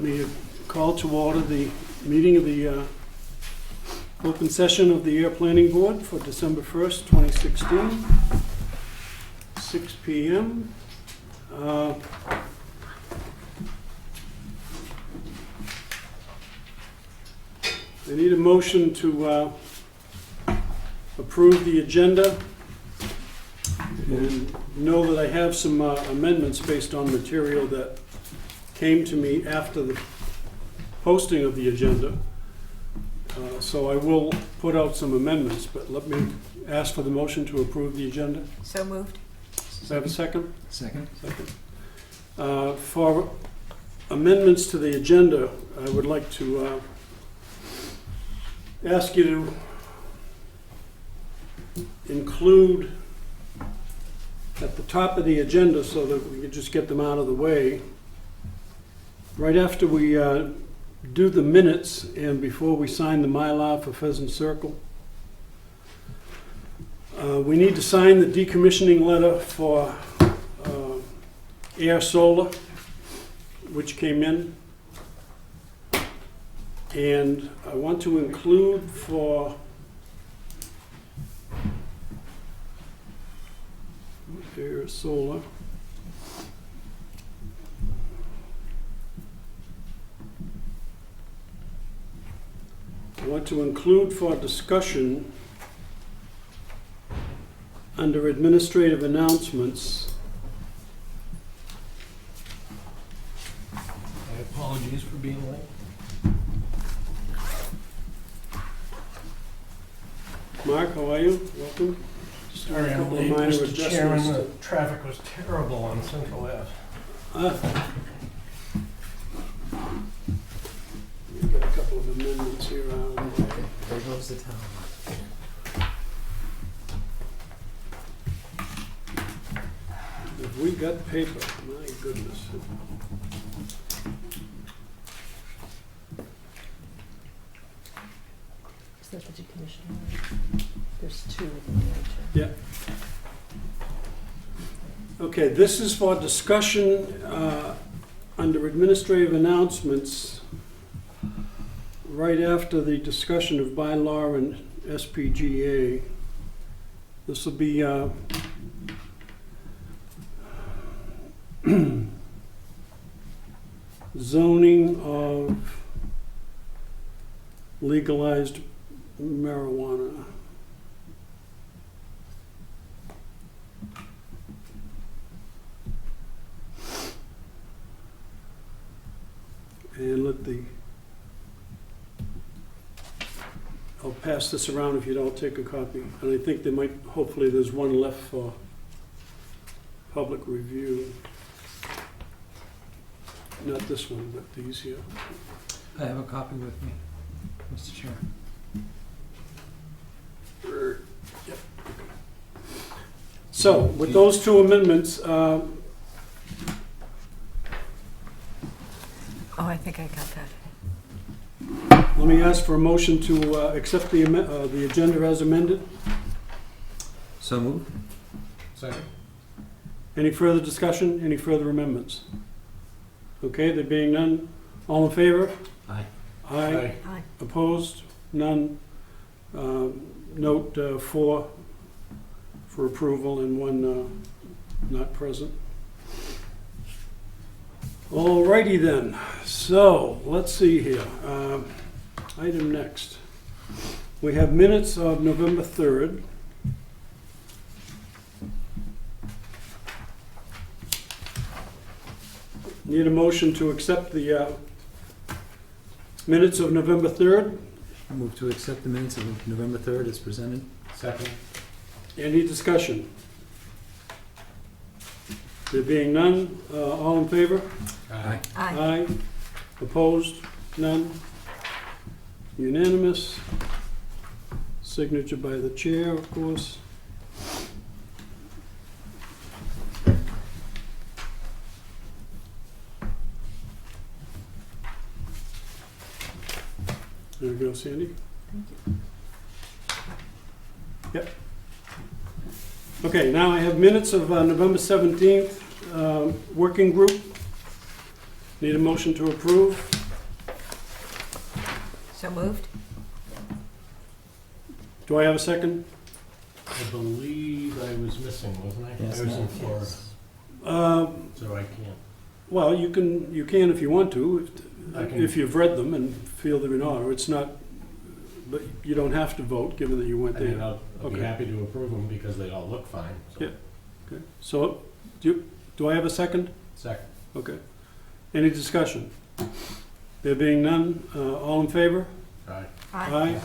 me call to order the meeting of the open session of the Ayer Planning Board for December 1st, 2016, 6 p.m. I need a motion to approve the agenda, and know that I have some amendments based on material that came to me after the posting of the agenda. So I will put out some amendments, but let me ask for the motion to approve the agenda. So moved. Does that have a second? Second. For amendments to the agenda, I would like to ask you to include at the top of the agenda, so that we can just get them out of the way, right after we do the minutes and before we sign the Mylar for Pheasant Circle. We need to sign the decommissioning letter for Ayer Solar, which came in. And I want to include for Ayer Solar, I want to include for discussion under administrative announcements. My apologies for being late. Mark, how are you? Welcome. Just Sorry, a I'm couple of late, minor Mr. adjustments Chairman. to- The traffic was terrible on Central Ave. We've got a couple of amendments here. There goes the town. Have we got paper? My goodness. Is that the decommissioning? There's two within the Yeah. Okay, this is for discussion under administrative announcements, right after the discussion of bylaw and SPGA. This will be zoning of legalized marijuana. And I'll pass this around if you don't take a copy. And I think there might, hopefully there's one left for public review. Not this one, but these here. I have a copy with me, Mr. Chairman. Yep. So, with those two amendments, Oh, I think I got that. let me ask for a motion to accept the agenda as amended. So moved. Second. Any further discussion? Any further amendments? Okay, there being none, all in favor? Aye. Aye. Aye. Opposed? None. Note 4 for approval and 1 not present. Alrighty then, so let's see here. Item next. We have minutes of November 3rd. Need a motion to accept the minutes of November 3rd. Move to accept the minutes of November 3rd as presented. Second. Any discussion? There being none, all in favor? Aye. Aye. Aye. Opposed? None. Unanimous. Signature by the chair, of course. There we go, Sandy. Thank you. Yep. Okay, now I have minutes of November 17th, working group. Need a motion to approve? So moved? Do I have a second? I believe I was missing, wasn't I? Yes, I was in ma'am. Florida, Uh, so I can't. Well, you can if you want to, I can- if you've read them and feel they're in order. It's not, but you don't have to vote, given that you went I mean, there. I'll be Okay. happy to approve them because they all look fine. So. Yeah. Okay. So, do I have a second? Second. Okay. Any discussion? There being none, all in favor? Aye. Aye.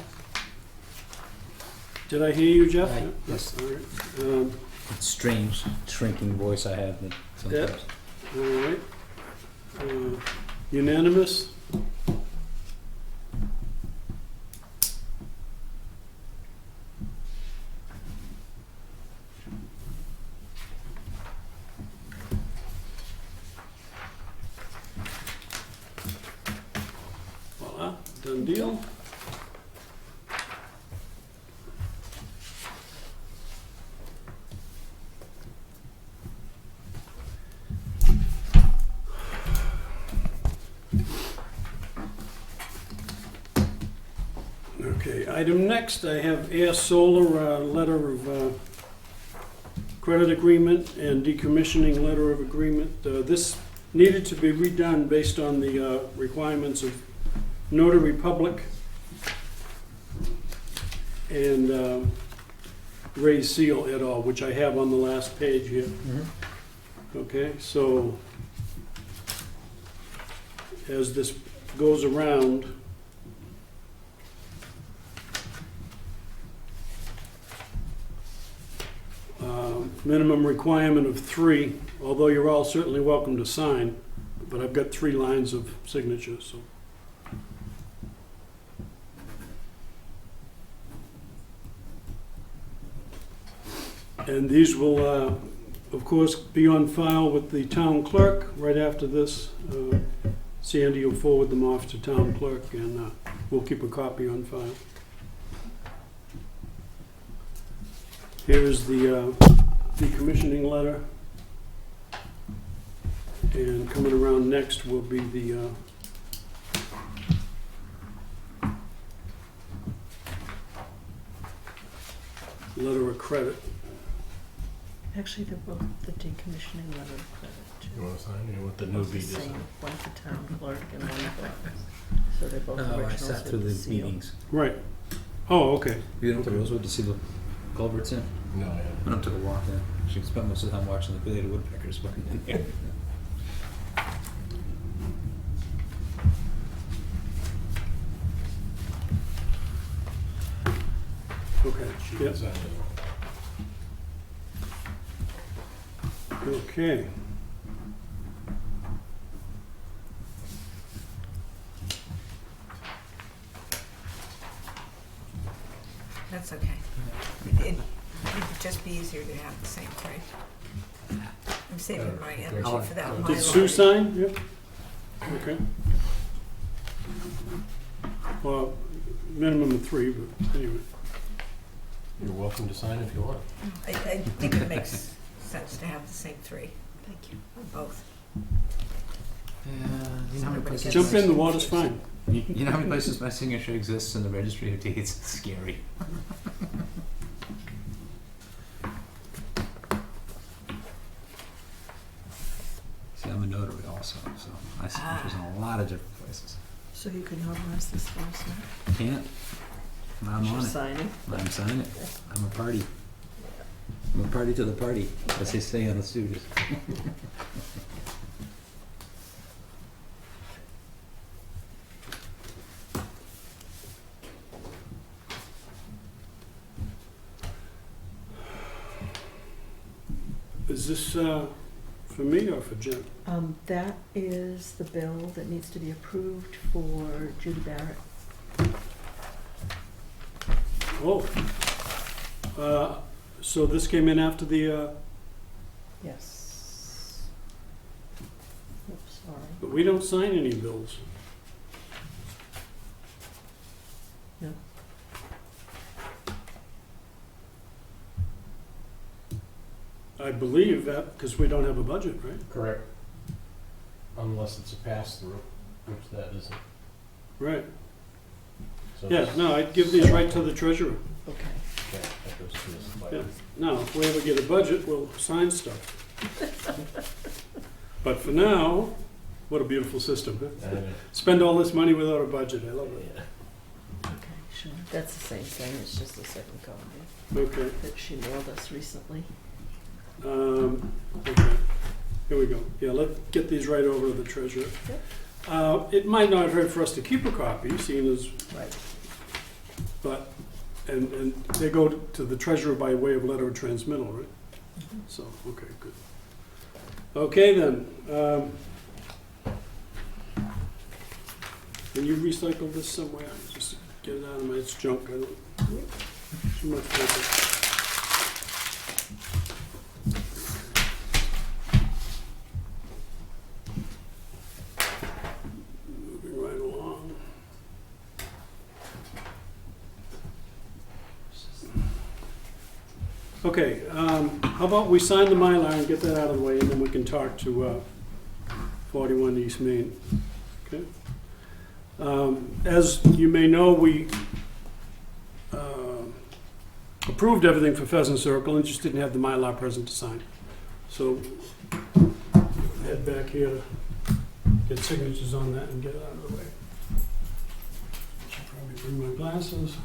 Did I hear you, Jeff? Aye. Yeah. Yes. All right. It's strange shrinking voice I have that sometimes. All right. Unanimous? Voila, done deal. Okay, item next, I have Air Solar, letter of credit agreement and decommissioning letter of agreement. This needed to be redone based on the requirements of Notary Public and Ray Seal et al., which I have on the last page here. Mhm. Okay, so as this goes around, minimum requirement of 3, although you're all certainly welcome to sign, but I've got 3 lines of signatures, so. And these will, of course, be on file with the town clerk right after this. Sandy will forward them off to town clerk, and we'll keep a copy on file. Here's the decommissioning letter. And coming around next will be the letter of credit. Actually, they're both the decommissioning letter of credit, too. You want to sign? You want the new Both the beat? same, one for town clerk and one for, so they're both Oh, I originals sat with through the the seal. meetings. Right. Oh, okay. You went to Rosewood to see the culverts in? No, I I haven't. went took a walk there. She spent most of the time watching the belated woodpeckers working in there. Okay. She Yep. can sign it. Okay. That's okay. It'd just be easier to have the same three. I'm saving my energy for that in my Did Sue life. sign? Yep. Okay. Well, minimum of 3, but anyway. You're welcome to sign if you want. I think it makes sense to have the same three. Thank you. On both. Yeah, you know how many Somebody places? gets- Jump in, the water's fine. You know how many places my signature exists in the registry of deeds? It's scary. See, I'm a notary also, so I have signatures in a lot of different places. So you can notarize this for us now? Can't. I'm on You're it. signing? I'm signing it. I'm a party. I'm a party to the party, as they say on the Stooges. Is this for me or for Jen? That is the bill that needs to be approved for Judy Barrett. Oh. So this came in after the, Yes. Oops, sorry. but we don't sign any bills. No. I believe that, because we don't have a budget, right? Correct. unless it's a pass-through, which that isn't. Right. So Yeah, it's- no, I'd give these right to the treasurer. Okay. Yeah, that goes to this. Yeah. Now, if we ever get a budget, we'll sign stuff. But for now, what a beautiful system, huh? Spend all this money without a budget, I love it. Okay, sure. That's the same thing, it's just a second copy Okay, that she mailed us recently. okay, here we go. Yeah, let's get these right over to the treasurer. Yep. It might not hurt for us to keep a copy, seeing as, Right. but, and they go to the treasurer by way of letter of transmittal, right? Mhm. So, okay, good. Okay, then. Can you recycle this somewhere? Just get it out of my, it's junk, I don't, too much paper. Moving right along. Okay, how about we sign the Mylar and get that out of the way, and then we can talk to 41 East Main. Okay? As you may know, we approved everything for Pheasant Circle and just didn't have the Mylar present to sign. So head back here to get signatures on that and get it out of the way. Should probably bring my glasses.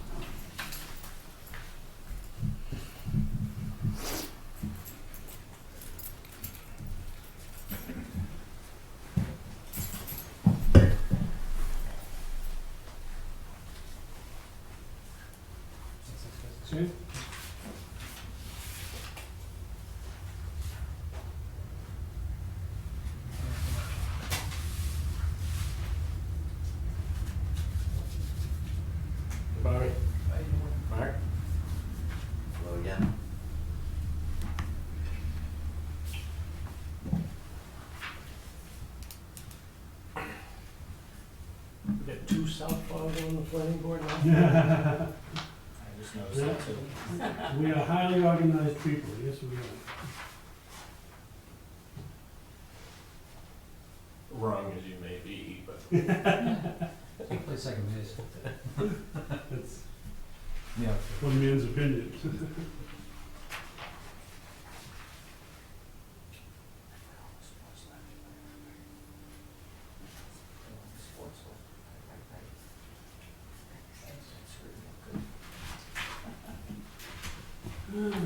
See? Barry? Mark? Hello again. We got two southpaws on the planning board now? I just noticed that too. We are highly organized people, yes we are. Wrong as you may be, but. I play second base. That's Yeah. one man's opinion. Oh, man.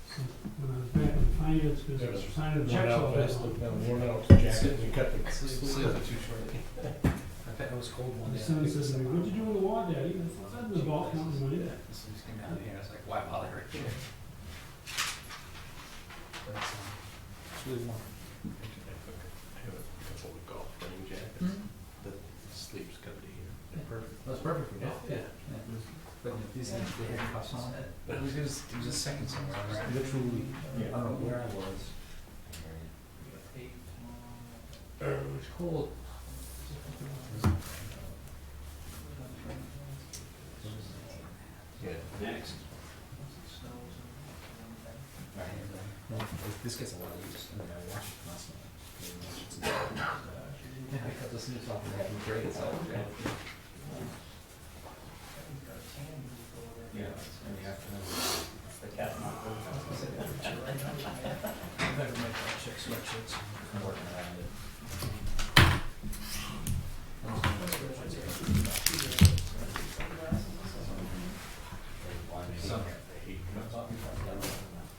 So, when I was back in the finance business, signing checks all day long. Worn out jacket, you cut the Sleeves are too short. I bet it was cold one My day. son says to me, what'd you do in the war, Daddy? I said, I was golf counting money. Yeah, the sleeves came down here, I was like, why bother? But, it's really warm. I have a couple of golf running jackets. The sleeves come to here. They're perfect. That's perfect for golf. Yeah. But these things, they had cuffs on it. It was a second somewhere. I was literally, I don't know where I was. It was cold. Yeah. Next. This gets a lot of use. I mean, I watch it constantly. Yeah, I cut the sleeves off and I can braid it, so great. Yeah, it's in the afternoon. It's the cat and mouse. I better make that check sweatshirts. I'm working around it.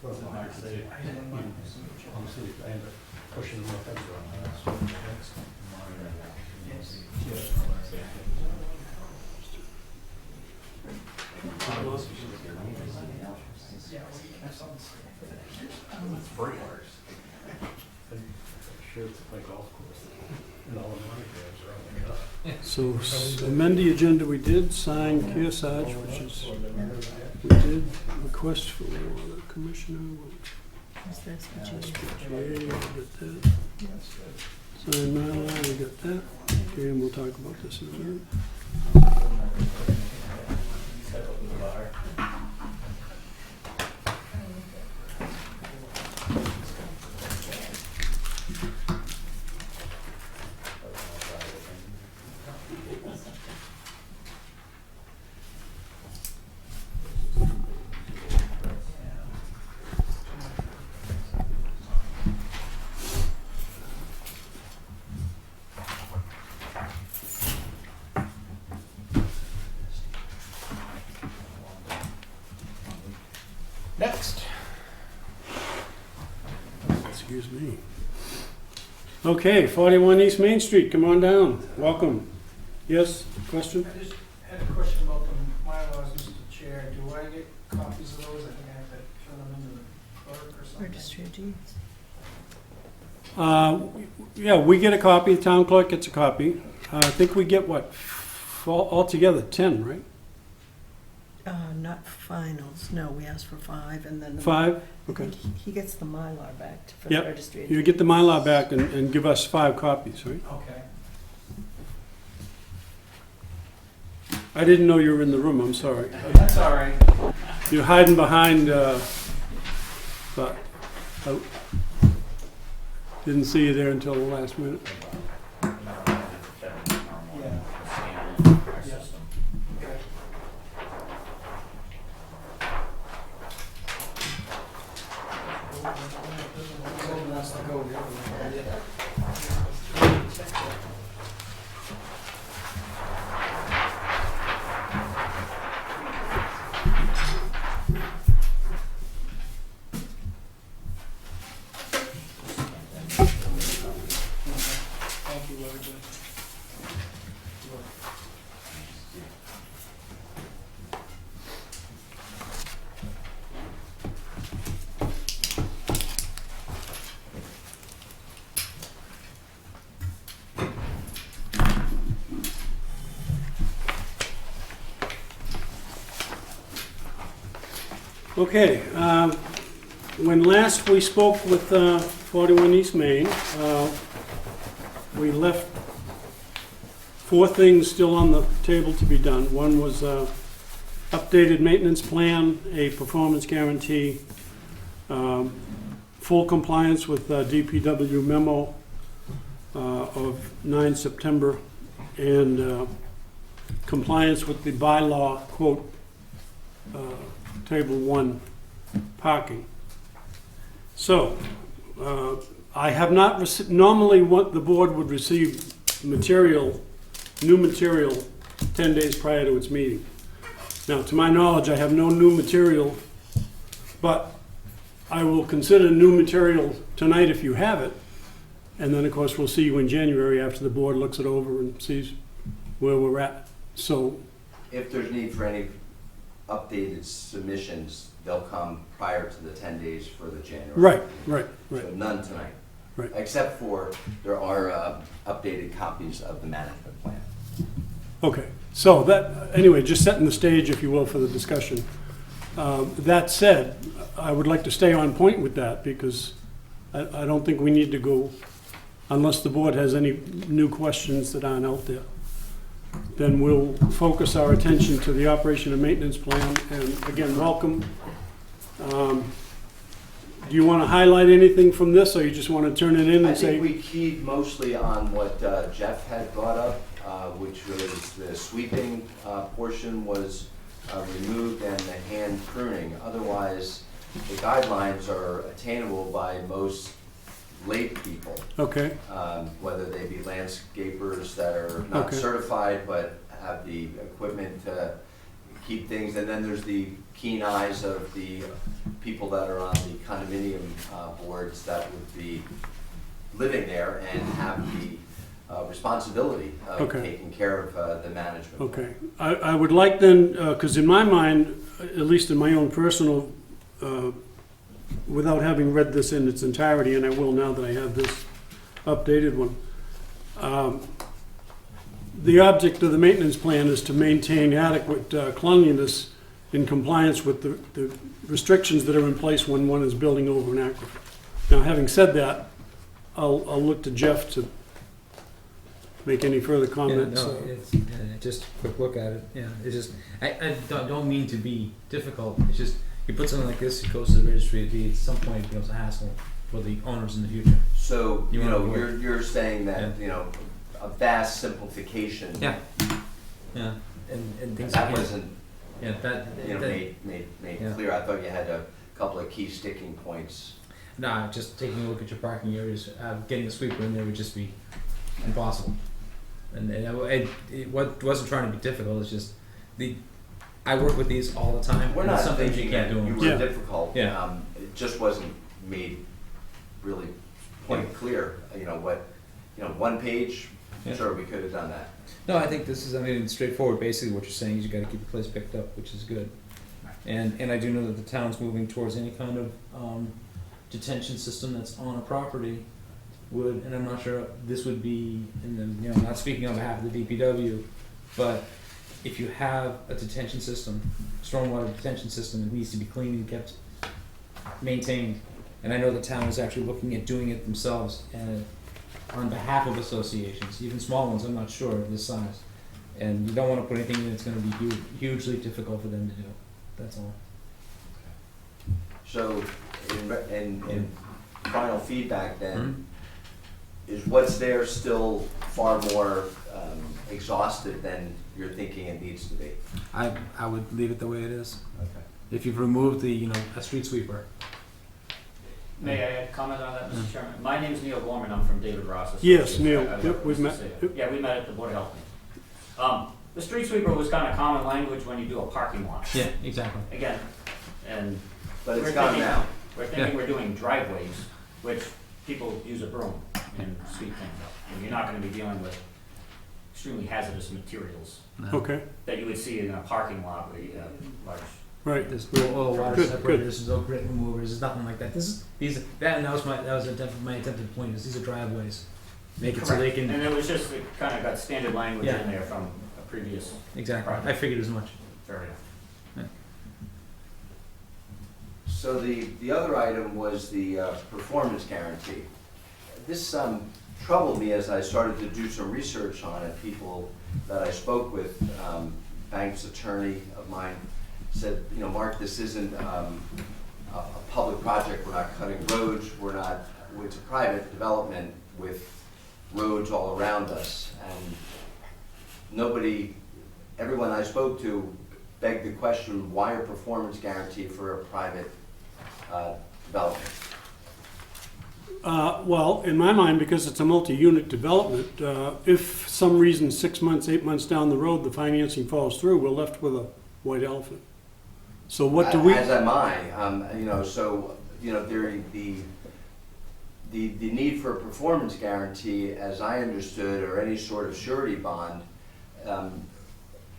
Honestly, I ended up pushing my head around. Sure, it's like golf course. And all the monograms are on the So amend the agenda, we did sign Kearsarge, which is, we did request for the commissioner. Is this what you SPGA, we got that. Sign Mylar, we got that. Okay, and we'll talk about this in a minute. Step up to the bar. Next. Excuse me. Okay, 41 East Main Street, come on down. Welcome. Yes, question? I just had a question about the bylaws, Mr. Chair. Do I get copies of those? I think I have to turn them into the clerk or something. Registry of deeds. Yeah, we get a copy, the town clerk gets a copy. I think we get what, altogether 10, right? Not finals, no, we asked for 5 and then. 5? I Okay. think he gets the Mylar back for the Yep. registry of You deeds. get the Mylar back and give us 5 copies, right? Okay. I didn't know you were in the room, I'm sorry. That's all right. You're hiding behind, but I didn't see you there until the last minute. Yeah. Our system. Okay. Someone wants to go the other way. Thank you, everybody. Okay, when last we spoke with 41 East Main, we left 4 things still on the table to be done. One was updated maintenance plan, a performance guarantee, full compliance with DPW memo of 9 September, and compliance with the bylaw, quote, Table 1 parking. So, I have not, normally what the board would receive material, new material, 10 days prior to its meeting. Now, to my knowledge, I have no new material, but I will consider new material tonight if you have it. And then, of course, we'll see you in January after the board looks it over and sees where we're at. So, If there's need for any updated submissions, they'll come prior to the 10 days for the January. right. So none tonight. Right. Except for, there are updated copies of the management plan. Okay, so that, anyway, just setting the stage, if you will, for the discussion. That said, I would like to stay on point with that because I don't think we need to go, unless the board has any new questions that aren't out there. Then we'll focus our attention to the operation and maintenance plan. And again, welcome. Do you want to highlight anything from this, or you just want to turn it in I and say? think we keyed mostly on what Jeff had brought up, which was the sweeping portion was removed and the hand pruning. Otherwise, the guidelines are attainable by most lay people. Okay, Whether they be landscapers that are not Okay. certified but have the equipment to keep things. And then there's the keen eyes of the people that are on the condominium boards that would be living there and have the responsibility of Okay. taking care of the management. okay. I would like then, because in my mind, at least in my own personal, without having read this in its entirety, and I will now that I have this updated one, the object of the maintenance plan is to maintain adequate cleanliness in compliance with the restrictions that are in place when one is building over an aquifer. Now, having said that, I'll look to Jeff to make any further comments. Yeah, no, it's, just a quick look at it, yeah, it's just, I don't mean to be difficult, it's just, you put something like this, it goes to the registry of deeds, at some point it becomes a hassle for the owners in the future. So, You you know, wanna avoid- you're saying that, Yeah. you know, a vast simplification. Yeah, yeah, and things That like wasn't, yeah, that, you know, that, made Yeah. clear. I thought you had a couple of key sticking points. nah, just taking a look at your parking areas, getting a sweeper in there would just be impossible. And it wasn't trying to be difficult, it's just, I work with these all the time. We're and not sometimes thinking you can't that do you them. were Yeah. difficult. Yeah. It just wasn't made really point clear, one page, Yeah. sure, we could have done that. No, I think this is, I mean, it's straightforward. Basically, what you're saying is you got to keep the place picked up, which is good. And I do know that the town's moving towards any kind of detention system that's on a property would, and I'm not sure this would be, I'm not speaking on behalf of the DPW, but if you have a detention system, stormwater detention system, it needs to be cleaned and kept maintained. And I know the town is actually looking at doing it themselves and on behalf of associations, even small ones, I'm not sure of this size. And you don't want to put anything in that's going to be hugely difficult for them to do. That's all. So, in final feedback then, Mhm. is what's there still far more exhausted than you're thinking it needs to be? I would leave it the way it is. Okay. If you've removed the, a street sweeper. May I comment on that, Mr. Chairman? My name's Neil Gorman, I'm from David Ross. Yes, Associates. Neil. I work Yep, with we've Mr. met. Saban. Yep. Yeah, we met at the Board of Health. The street sweeper was kind of common language when you do a parking lot. Yeah, exactly. Again, and But it's We're gone thinking- now. we're thinking we're doing driveways, which people use a broom and sweep things up. And you're not gonna be dealing with extremely hazardous materials No. Okay, that you would see in a parking lot where you have large. right. There's no oil water Good, separators, there's no grit removers, there's nothing like that. That was my attempted point, is these are driveways. Make it so they can, And it was just, it kind of got standard language Yeah. in there from a previous, exactly, I Project. figured as much. fair enough. So the other item was the performance guarantee. This troubled me as I started to do some research on it. People that I spoke with, bank's attorney of mine, said, Mark, this isn't a public project. We're not cutting roads. It's a private development with roads all around us. And everyone I spoke to begged the question, why a performance guarantee for a private development? Well, in my mind, because it's a multi-unit development, if some reason 6 months, 8 months down the road, the financing falls through, we're left with a white elephant. So what do we? As am I, the need for a performance guarantee, as I understood, or any sort of surety bond,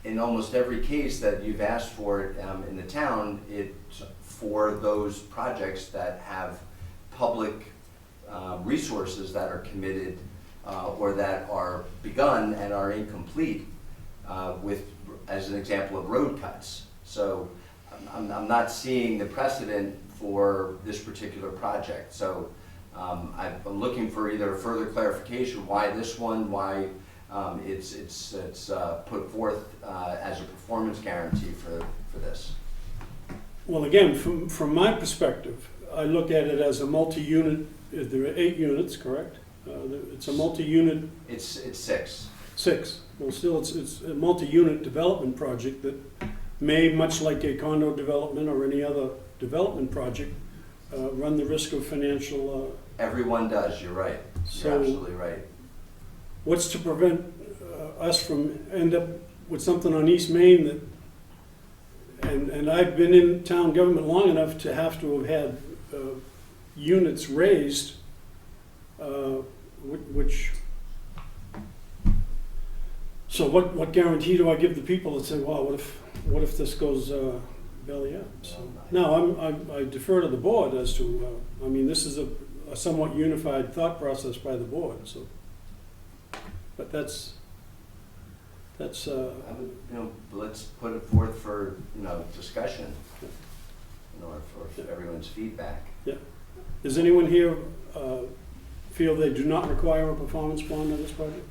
in almost every case that you've asked for it in the town, it's for those projects that have public resources that are committed or that are begun and are incomplete, as an example of road cuts. So I'm not seeing the precedent for this particular project. So I'm looking for either further clarification why this one, why it's put forth as a performance guarantee for this. Well, again, from my perspective, I look at it as a multi-unit. There are 8 units, correct? It's a multi-unit. It's 6. 6. Well, still, it's a multi-unit development project that may, much like a condo development or any other development project, run the risk of financial. Everyone does. You're right. So- You're absolutely right. What's to prevent us from end up with something on East Main that, and I've been in town government long enough to have had units raised, which, so what guarantee do I give the people that say, wow, what if this goes belly up? So, no, I defer to the board as to, this is a somewhat unified thought process by the board, so. But that's. Let's put it forth for discussion, or for everyone's feedback. Does anyone here feel they do not require a performance bond on this project?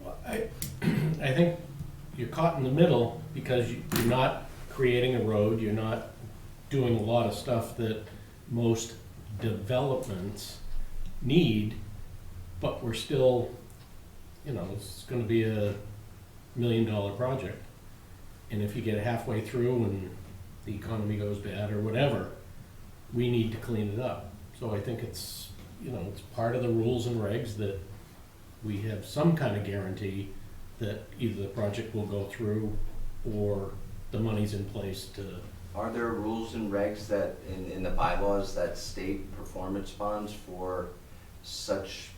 Well, I think you're caught in the middle because you're not creating a road, you're not doing a lot of stuff that most developments need, but we're still, it's gonna be a $1 million project. And if you get halfway through and the economy goes bad or whatever, we need to clean it up. So I think it's, it's part of the rules and regs that we have some kind of guarantee that either the project will go through or the money's in place to, Are there rules and regs that, in the bylaws, that state performance bonds for such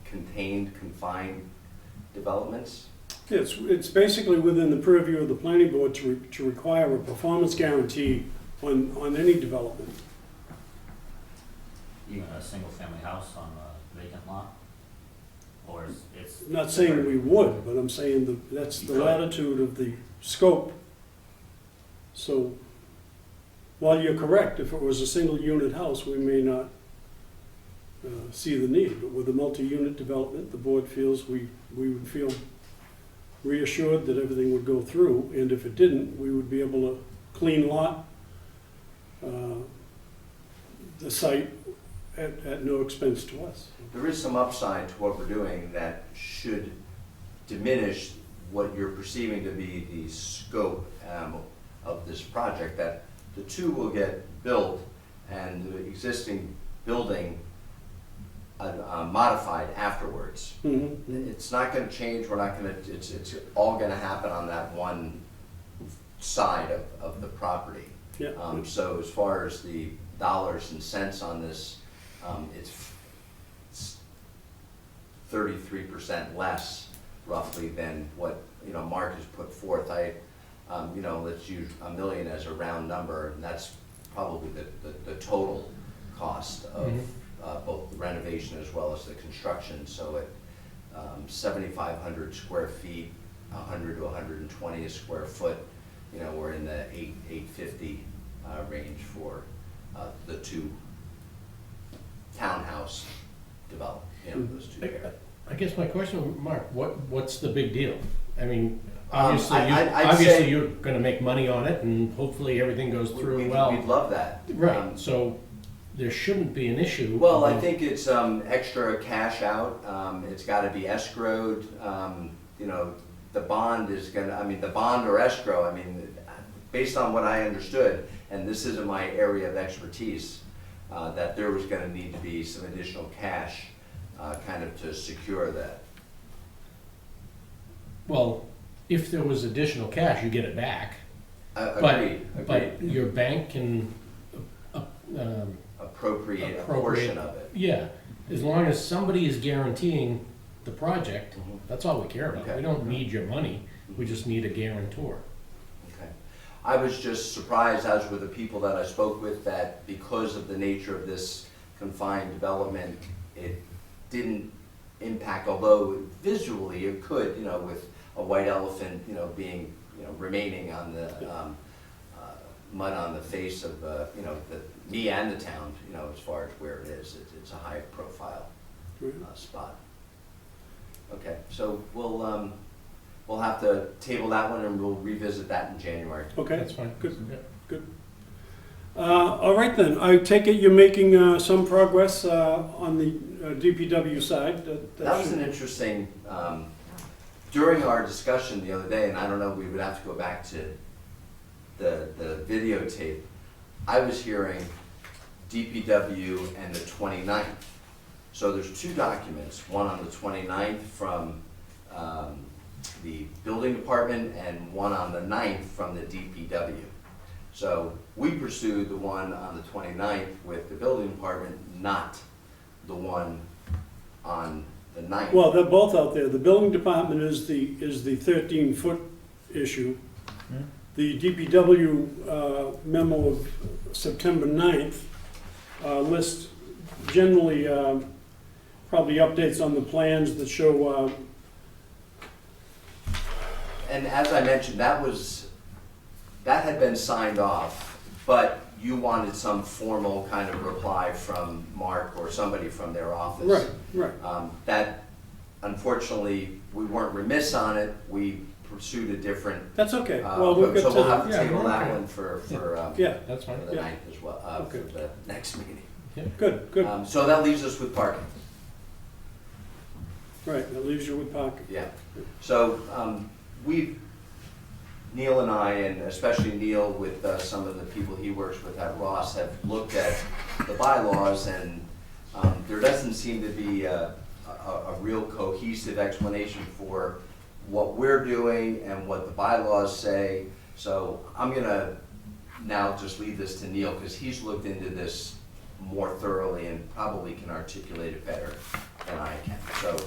confined developments? It's basically within the purview of the planning board to require a performance guarantee on any development. Even a single-family house on a vacant lot? Or it's? I'm not saying we would, but I'm saying that's the You could. latitude of the scope. So, while you're correct, if it was a single-unit house, we may not see the need. But with a multi-unit development, the board feels we would feel reassured that everything would go through, and if it didn't, we would be able to clean lot the site at no expense to us. There is some upside to what we're doing that should diminish what you're perceiving to be the scope of this project, that the two will get built and the existing building modified afterwards. Mhm. It's not gonna change, we're not gonna, it's all gonna happen on that one side of the property. Yeah. So as far as the dollars and cents on this, it's 33% less roughly than what, Mark has put forth. Let's use $1 million as a round number, and that's probably the total cost of both the renovation as well as the construction. So at 7,500 square feet, 100 to 120 a square foot, we're in the 850 range for the two townhouse development, those two there. I guess my question, Mark, what's the big deal? I mean, I'd obviously say- you're gonna make money on it, and hopefully everything goes through We'd well. love that. Right, so there shouldn't be an issue. Well, I think it's extra cash out. It's got to be escrowed. The bond is the bond or escrow, based on what I understood, and this isn't my area of expertise, that there was going to need to be some additional cash kind of to secure that. Well, if there was additional cash, you get it back. Agreed. But your bank can, Appropriate a portion of it. yeah, as long as somebody is guaranteeing the project, Mhm. that's all we care about. Okay. We don't need your money, we just need a guarantor. Okay. I was just surprised, as were the people that I spoke with, that because of the nature of this confined development, it didn't impact, although visually it could, with a white elephant, being, remaining on the mud on the face of, me and the town, as far as where it is. It's a high profile spot. Okay, so we'll have to table that one and we'll revisit that in January. Okay. That's fine. Good. Yeah. Good. All right then, I take it you're making some progress on the DPW side. That was an interesting, during our discussion the other day, and I don't know, we would have to go back to the videotape, I was hearing DPW and the 29th. So there's two documents, one on the 29th from the building department and one on the 9th from the DPW. So we pursued the one on the 29th with the building department, not the one on the 9th. Well, they're both out there. The building department is the 13-foot issue. The DPW memo of September 9th lists generally probably updates on the plans that show. And as I mentioned, that had been signed off, but you wanted some formal kind of reply from Mark or somebody from their office. Right. That, unfortunately, we weren't remiss on it. We pursued a different. That's okay. Well, we've got So we'll have to yeah, table we're that okay. one for Yeah, That's fine. the Yeah. 9th as well, Okay. for the next meeting. good. So that leaves us with parking. Right, that leaves you with parking. Yeah. So Neil and I, and especially Neil with some of the people he works with at Ross, have looked at the bylaws, and there doesn't seem to be a real cohesive explanation for what we're doing and what the bylaws say. So I'm gonna now just leave this to Neil, because he's looked into this more thoroughly and probably can articulate it better than I can. So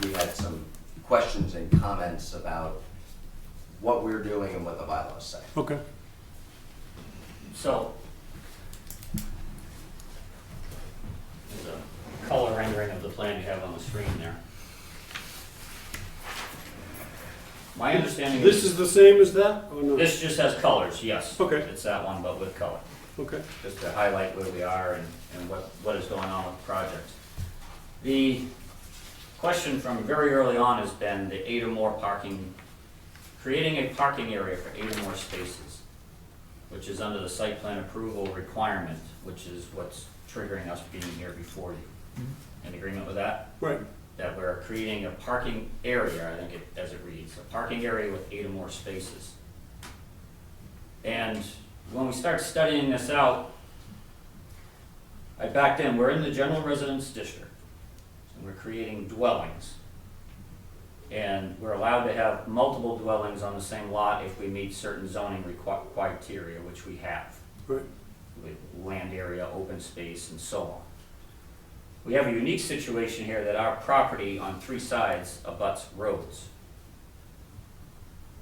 we had some questions and comments about what we're doing and what the bylaws say. Okay. So, there's a color rendering of the plan you have on the screen there. My understanding This is the same as that, or no? this just has colors, yes. Okay. It's that one, but with color, Okay. just to highlight where we are and what is going on with the project. The question from very early on has been the 8 or more parking, creating a parking area for 8 or more spaces, which is under the site plan approval requirement, which is what's triggering us being here before you. In agreement with that? Right. That we're creating a parking area, I think as it reads, a parking area with 8 or more spaces. And when we start studying this out, I backed in, we're in the general residence district, and we're creating dwellings. And we're allowed to have multiple dwellings on the same lot if we meet certain zoning criteria, which we have. Right. With land area, open space, and so on. We have a unique situation here that our property on 3 sides abuts roads.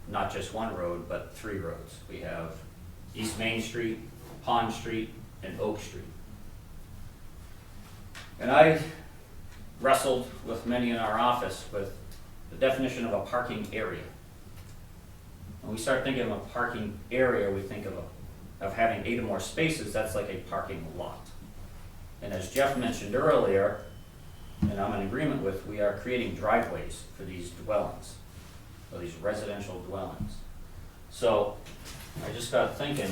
Not just one road, but 3 roads. We have East Main Street, Pond Street, and Oak Street. And I wrestled with many in our office with the definition of a parking area. When we start thinking of a parking area, we think of having 8 or more spaces. That's like a parking lot. And as Jeff mentioned earlier, and I'm in agreement with, we are creating driveways for these dwellings, or these residential dwellings. So I just got thinking,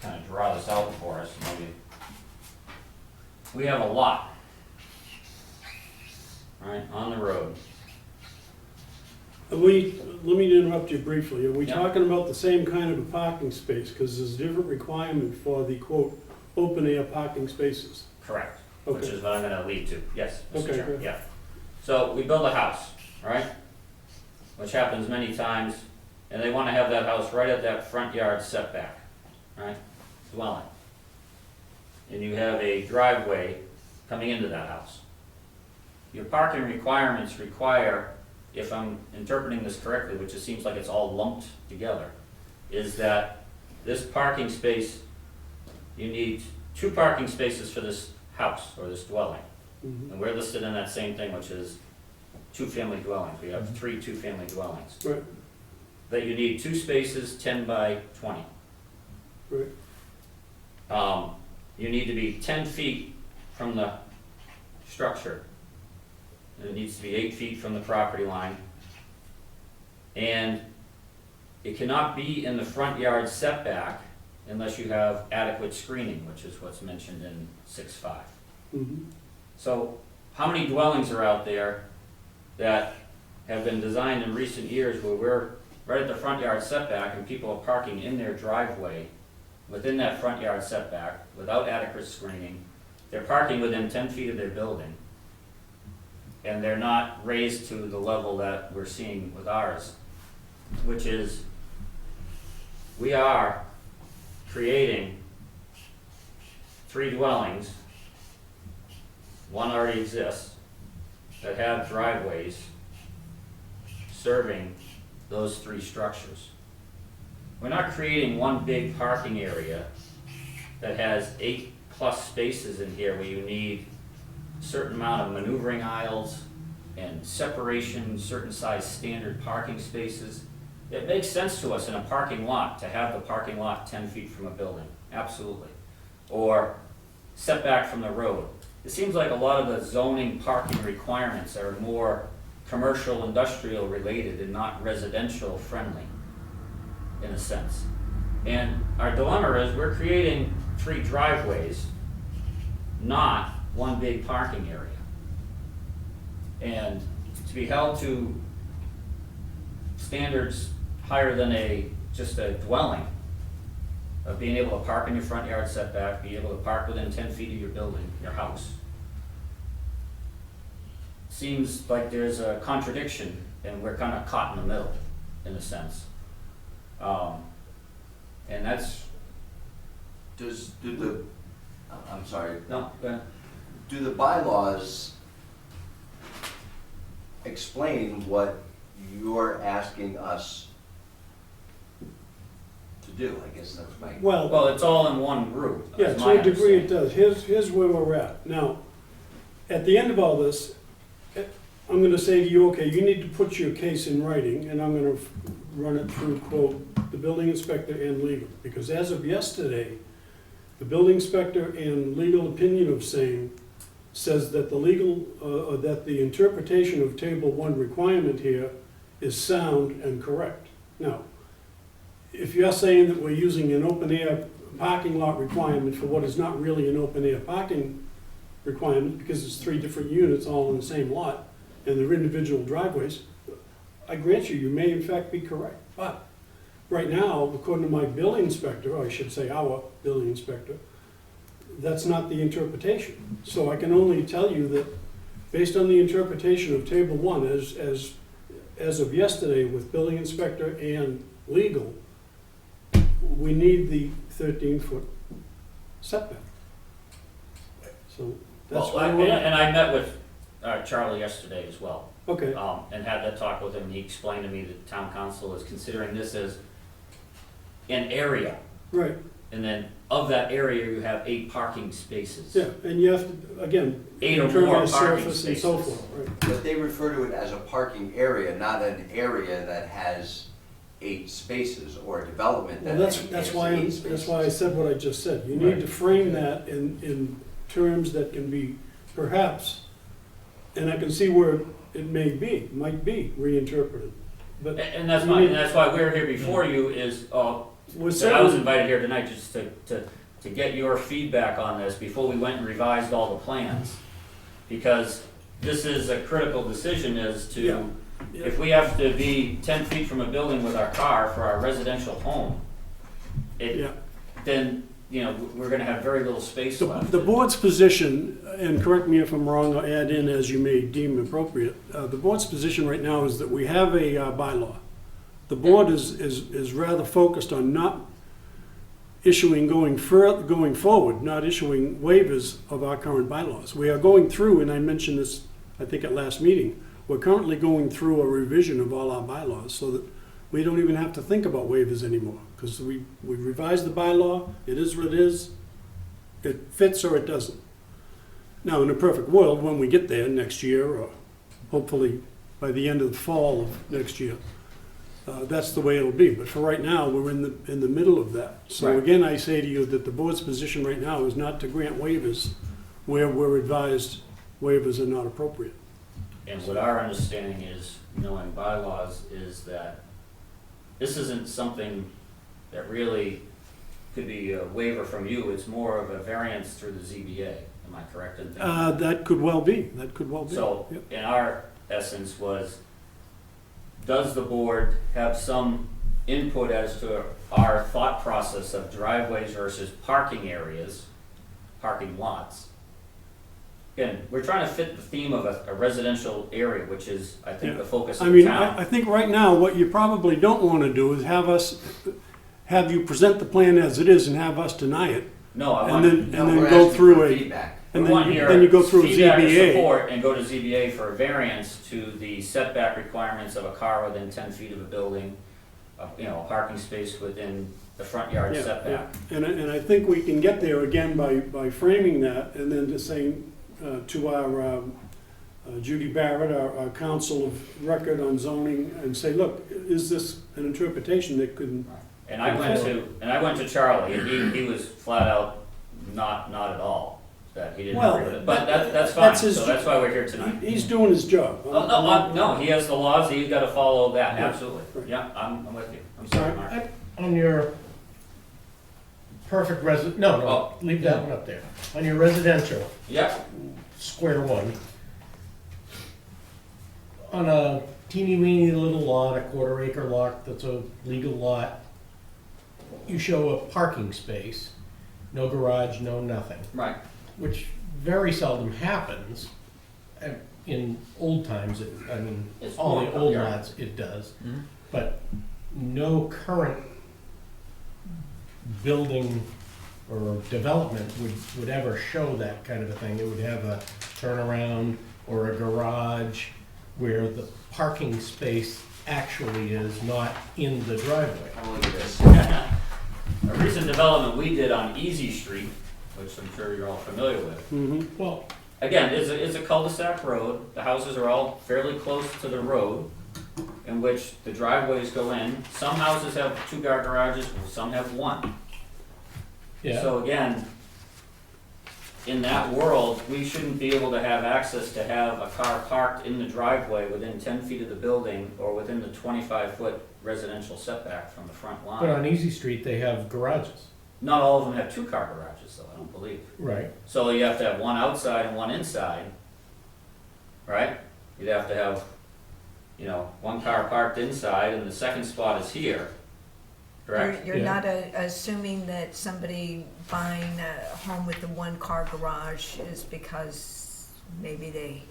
kind of draw this out for us, maybe. We have a lot, right, on the road. Let me interrupt you briefly. Are we Yeah. talking about the same kind of a parking space? Because there's a different requirement for the quote, open air parking spaces. Correct, which Okay. is what I'm gonna lead to, yes, Mr. Okay, Chairman, good. yeah. So we build a house, right? Which happens many times, and they wanna have that house right at that front yard setback, right? Dwelling. And you have a driveway coming into that house. Your parking requirements require, if I'm interpreting this correctly, which it seems like it's all lumped together, is that this parking space, you need 2 parking spaces for this house or this dwelling. Mhm. And we're listed in that same thing, which is 2-family dwellings. We have 3 2-family dwellings. Right, That you need 2 spaces, 10 by 20. right. You need to be 10 feet from the structure. And it needs to be 8 feet from the property line. And it cannot be in the front yard setback unless you have adequate screening, which is what's mentioned in 6.5. Mhm. So how many dwellings are out there that have been designed in recent years where we're right at the front yard setback and people are parking in their driveway within that front yard setback without adequate screening? They're parking within 10 feet of their building. And they're not raised to the level that we're seeing with ours, which is, we are creating 3 dwellings, one already exists, that have driveways serving those 3 structures. We're not creating one big parking area that has 8+ spaces in here where you need a certain amount of maneuvering aisles and separation, certain size standard parking spaces. It makes sense to us in a parking lot to have the parking lot 10 feet from a building, absolutely. Or setback from the road. It seems like a lot of the zoning parking requirements are more commercial, industrial related and not residential friendly, in a sense. And our dilemma is we're creating 3 driveways, not one big parking area. And to be held to standards higher than just a dwelling, of being able to park in your front yard setback, be able to park within 10 feet of your building, your house, seems like there's a contradiction and we're kind of caught in the middle, in a sense. And that's, I'm sorry, no, go ahead. do the bylaws explain what you're asking us to do? I guess that's my. Well, it's all in one group. Yeah, is to my a degree it understanding. does. Here's where we're at. Now, at the end of all this, I'm gonna say to you, okay, you need to put your case in writing, and I'm gonna run it through, quote, the building inspector and legal. Because as of yesterday, the building inspector and legal opinion of same says that the legal, that the interpretation of Table 1 requirement here is sound and correct. Now, if you're saying that we're using an open-air parking lot requirement for what is not really an open-air parking requirement, because it's 3 different units all in the same lot, and they're individual driveways, I grant you, you may in fact be correct. But right now, according to my building inspector, or I should say our building inspector, that's not the interpretation. So I can only tell you that based on the interpretation of Table 1 as of yesterday with building inspector and legal, we need the 13-foot setback. So that's Well, why we're at. and I met with Charlie yesterday as well. Okay, And had that talk with him. He explained to me that town council is considering this as an area. right, And then of that area, you have 8 parking spaces. yeah, and you have to, again, 8 or more impervious parking surface and so spaces. forth, right. But they refer to it as a parking area, not an area that has 8 spaces, or a development Well, that that's has why, 8 spaces. that's why I said what I just said. You need to frame that in terms that can be perhaps, and I can see where it might be reinterpreted. But And that's fine, and that's why we're here before you is, we're I was certainly, invited here tonight just to get your feedback on this before we went and revised all the plans. Because this is a critical decision as Yeah. to, if we have to be 10 feet from a building with our car for our residential home, yeah. then, you know, we're gonna have very little space left. The board's position, and correct me if I'm wrong, or add in as you may deem appropriate, the board's position right now is that we have a bylaw. The board is rather focused on not issuing, going forward, not issuing waivers of our current bylaws. We are going through, and I mentioned this, I think at last meeting, we're currently going through a revision of all our bylaws so that we don't even have to think about waivers anymore. Because we revised the bylaw, it is what it is, it fits or it doesn't. Now, in a perfect world, when we get there next year, or hopefully by the end of the fall of next year, that's the way it'll be. But for right now, we're in the middle of that. So Right. again, I say to you that the board's position right now is not to grant waivers where we're advised waivers are not appropriate. And what our understanding is, knowing bylaws, is that this isn't something that really could be a waiver from you, it's more of a variance through the ZBA. Am I correct in thinking? That could well be, that could well be. So, Yep. in our essence was, does the board have some input as to our thought process of driveways versus parking areas, parking lots? Again, we're trying to fit the theme of a residential area, which is, I think, Yeah. the focus I of the mean, town. I think right now, what you probably don't want to do is have you present the plan as it is and have us deny it. No, I And want, then, No, and then we're go asking through for a, feedback. and we want then your you go through a feedback or ZBA. support and go to ZBA for a variance to the setback requirements of a car within 10 feet of a building, you know, a parking space within the front yard Yeah, setback. And I think we can get there again by framing that and then just saying to our Judy Barrett, our counsel of record on zoning, and say, look, is this an interpretation that could, And I went to Charlie, and he was flat out not at all, that he didn't Well, agree with it. But that's fine, that's his so that's why we're here tonight. he's doing his job. No, he has the laws, he's gotta follow that, Yeah. absolutely. Right. Yeah, I'm with you. I'm sorry, Mark. On your perfect no, Oh. leave that one up there. On your residential, Yeah, square one, on a teeny weeny little lot, a 1/4 acre lot that's a legal lot, you show a parking space, no garage, no nothing, right. which very seldom happens. In old times, I mean, It's all the more old popular. lots, it does. Mhm. But no current building or development would ever show that kind of a thing. It would have a turnaround or a garage where the parking space actually is not in the driveway. Oh, look at this. A recent development we did on Easy Street, which I'm sure you're all familiar with. Mm-hmm. Well, Again, it's a cul-de-sac road, the houses are all fairly close to the road, in which the driveways go in. Some houses have 2-car garages, some have 1. yeah, So again, in that world, we shouldn't be able to have access to have a car parked in the driveway within 10 feet of the building or within the 25-foot residential setback from the front but line. on Easy Street, they have garages. Not all of them have 2-car garages though, I don't believe. Right. So you have to have one outside and one inside, right? You'd have to have, one car parked inside and the second spot is here, correct? You're Yeah. not assuming that somebody buying a home with the 1-car garage is because maybe they,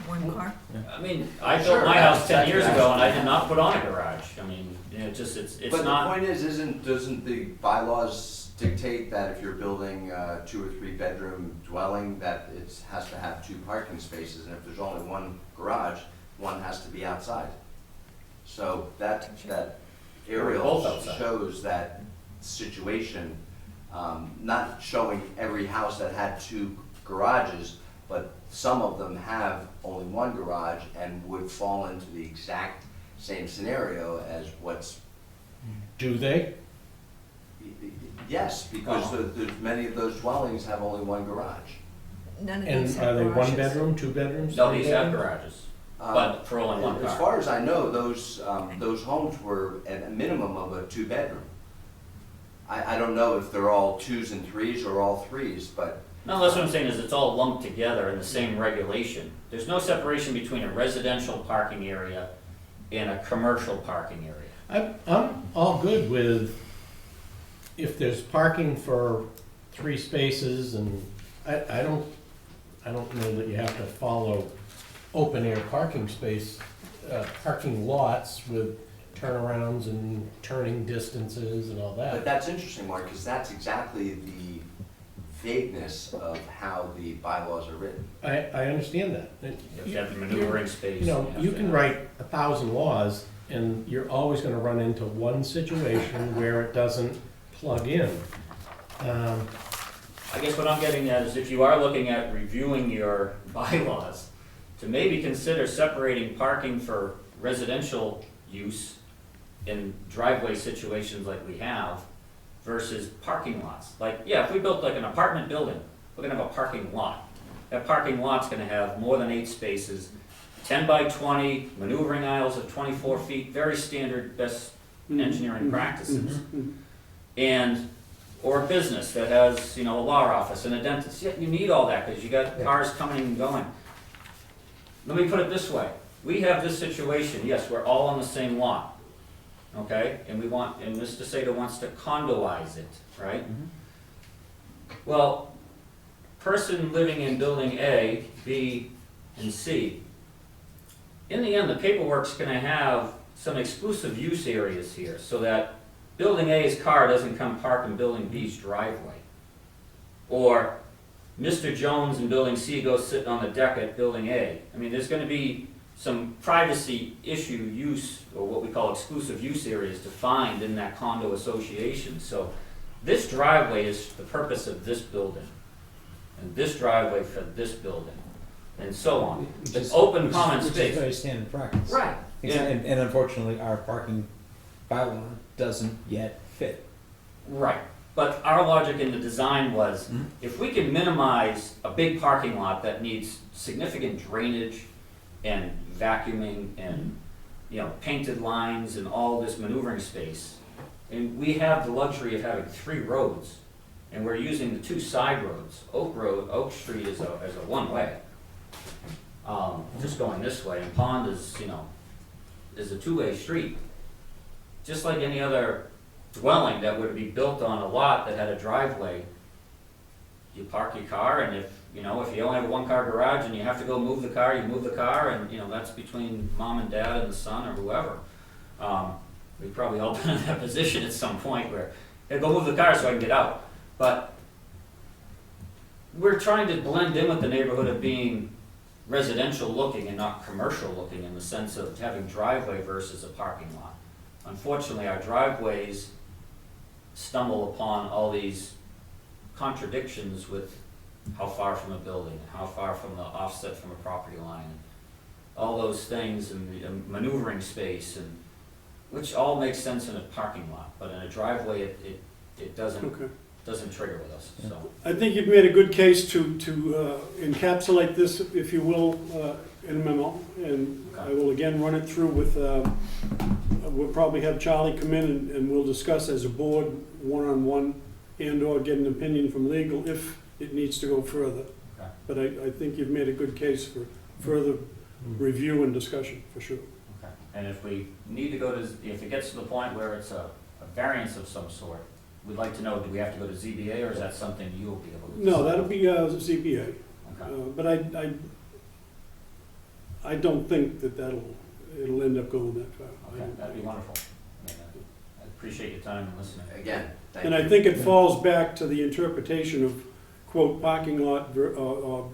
1 car? I mean, I built Sure, my house 10 that's- years ago and I did not put on a garage. I mean, it's But the not, point is, doesn't the bylaws dictate that if you're building a 2 or 3 bedroom dwelling, that it has to have 2 parking spaces, and if there's only 1 garage, 1 has to be outside. So that aerial Both outside. shows that situation, not showing every house that had 2 garages, but some of them have only 1 garage and would fall into the exact same scenario as what's. Do they? Yes, because many of those dwellings have only 1 garage. None of And these are have they garages. 1 bedroom, 2 bedrooms? no, 3 these have bedrooms? garages, but for only 1 As car. far as I know, those homes were at a minimum of a 2-bedroom. I don't know if they're all 2s and 3s or all 3s, but No, that's what I'm saying, is it's all lumped together in the same regulation. There's no separation between a residential parking area and a commercial parking area. I'm all good with if there's parking for 3 spaces, and I don't know that you have to follow open air parking space, parking lots with turnarounds and turning distances and all but that. that's interesting, Mark, because that's exactly the vagueness of how the bylaws are written. I understand that. You have to have the maneuvering space. You know, have you to can have- write 1,000 laws, and you're always gonna run into one situation where it doesn't plug in. I guess what I'm getting at is if you are looking at reviewing your bylaws, to maybe consider separating parking for residential use in driveway situations like we have versus parking lots. Like, yeah, if we built like an apartment building, we're gonna have a parking lot. That parking lot's gonna have more than 8 spaces, 10 by 20, maneuvering aisles of 24 feet, very standard best engineering practices. And, or a business that has, a law office and a dentist. Yeah, you need all that because you got cars coming and going. Let me put it this way. We have this situation, yes, we're all on the same lot, okay? And Mr. Sato wants to condoize it, right? Well, person living in building A, B, and C, in the end, the paperwork's gonna have some exclusive use areas here so that building A's car doesn't come park in building B's driveway. Or Mr. Jones in building C goes sit on the deck at building A. I mean, there's gonna be some privacy issue use, or what we call exclusive use areas defined in that condo association. So this driveway is the purpose of this building, and this driveway for this building, and so on. Which It's is- open which is- common Which is space. very standard practice. Right. And unfortunately, our parking bylaw doesn't yet fit. Right, but our logic in the design was, if we can minimize a big parking lot that needs significant drainage and vacuuming and, painted lines and all this maneuvering space, and we have the luxury of having 3 roads, and we're using the 2 side roads. Oak Street is a one-way, just going this way, and Pond is a 2-way street. Just like any other dwelling that would be built on a lot that had a driveway, you park your car, and if you only have a 1-car garage and you have to go move the car, you move the car, and that's between mom and dad and the son or whoever. we've probably all been in that position at some point where, hey, go move the car so I can get out. But we're trying to blend in with the neighborhood of being residential looking and not commercial looking in the sense of having driveway versus a parking lot. Unfortunately, our driveways stumble upon all these contradictions with how far from a building, how far from the offset from a property line, and all those things, and the maneuvering space, and which all makes sense in a parking lot, but in a driveway, it doesn't Okay. trigger with us, so. I think you've made a good case to encapsulate this, if you will, in a memo, and I will again run it through with, we'll probably have Charlie come in and we'll discuss as a board, one-on-one, and/or get an opinion from legal if it needs to go further. Okay. But I think you've made a good case for further review and discussion, for sure. Okay. And if we need to go to, if it gets to the point where it's a variance of some sort, we'd like to know, do we have to go to ZBA, or is that something you'll be able to decide? No, that'll be ZBA. Okay. But I don't think that it'll end up going that far. Okay, that'd be wonderful. Yeah, I appreciate your time and listening. Again, thank And you. I think it falls back to the interpretation of, quote, parking lot, or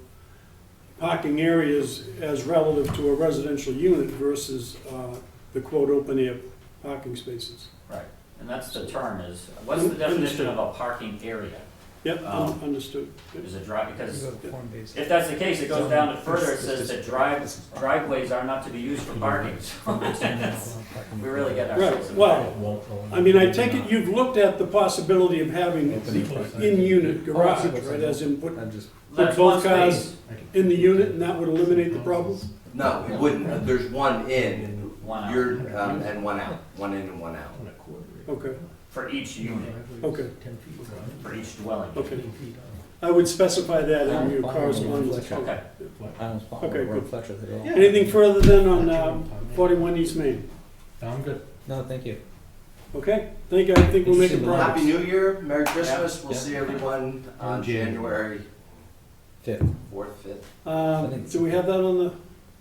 parking areas as relative to a residential unit versus the, quote, open air parking spaces. Right, and that's the term is, what's the definition of a parking area? Yep, understood. Is a drive, because You go to form-based. if that's the case, it goes down to further, it says that driveways are not to be used for parking. So we really get ourselves in. Well, I mean, I take it you've looked at the possibility of having the in-unit garage, right, as in put That's both one cars space, in the unit, and that would eliminate the problem? No, it wouldn't, there's one in, one out, you're, and one out, one in and one out. Okay, for each unit, okay, for each dwelling. okay. I would specify that in your correspondence. Okay. Okay, good. Fletcher, they all- Anything further then on 41 East Main? I'm good. No, thank you. Okay, I think we'll make a progress. Happy New Year, Merry Christmas, we'll Yeah. see everyone on January Fifth. 4th, 5th. Do we have that on the,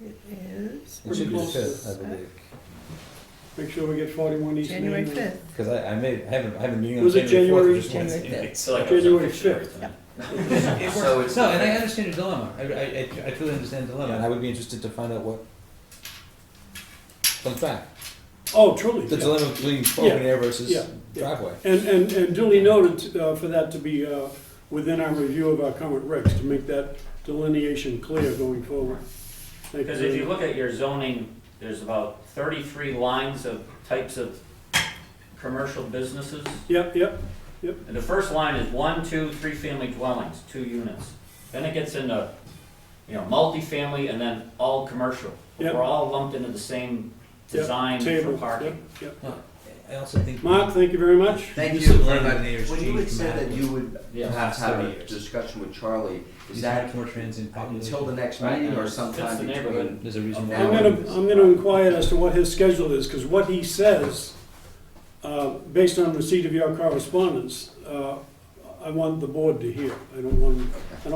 It is It should be the close. fifth, I believe. make sure we get 41 East Main? January 5th. Because I have a meeting on Was it January 4th, January- just Wednesday. January It's like it was January a February 5th. tonight. So it's. No, and I understand your dilemma. I truly understand the dilemma, and I would be interested to find out what comes back. Oh, truly? The yeah. dilemma between open air versus Yeah. driveway. And duly noted for that to be within our review of our current regs, to make that delineation clear going forward. Thank Because very if you much. look at your zoning, there's about 33 lines of types of commercial businesses. Yep, yep, And the first line is 1, 2, 3-family dwellings, 2 units. Then it gets into, multifamily and then all commercial. Yep. We're all lumped into the same Yep. design for table, parking. yep. I also think. Mark, thank you very much. Thank Use you of very land much. layers When you had changed said that dramatically. you would Yeah. perhaps have 30 a years. discussion with Charlie, is Is that more transient population? until the next Right, meeting or fits the sometime neighborhood. between? There's a reason Now why. I'm gonna inquire as to what his schedule is, because what he says, based on receipt of your correspondence, I want the board to hear. I don't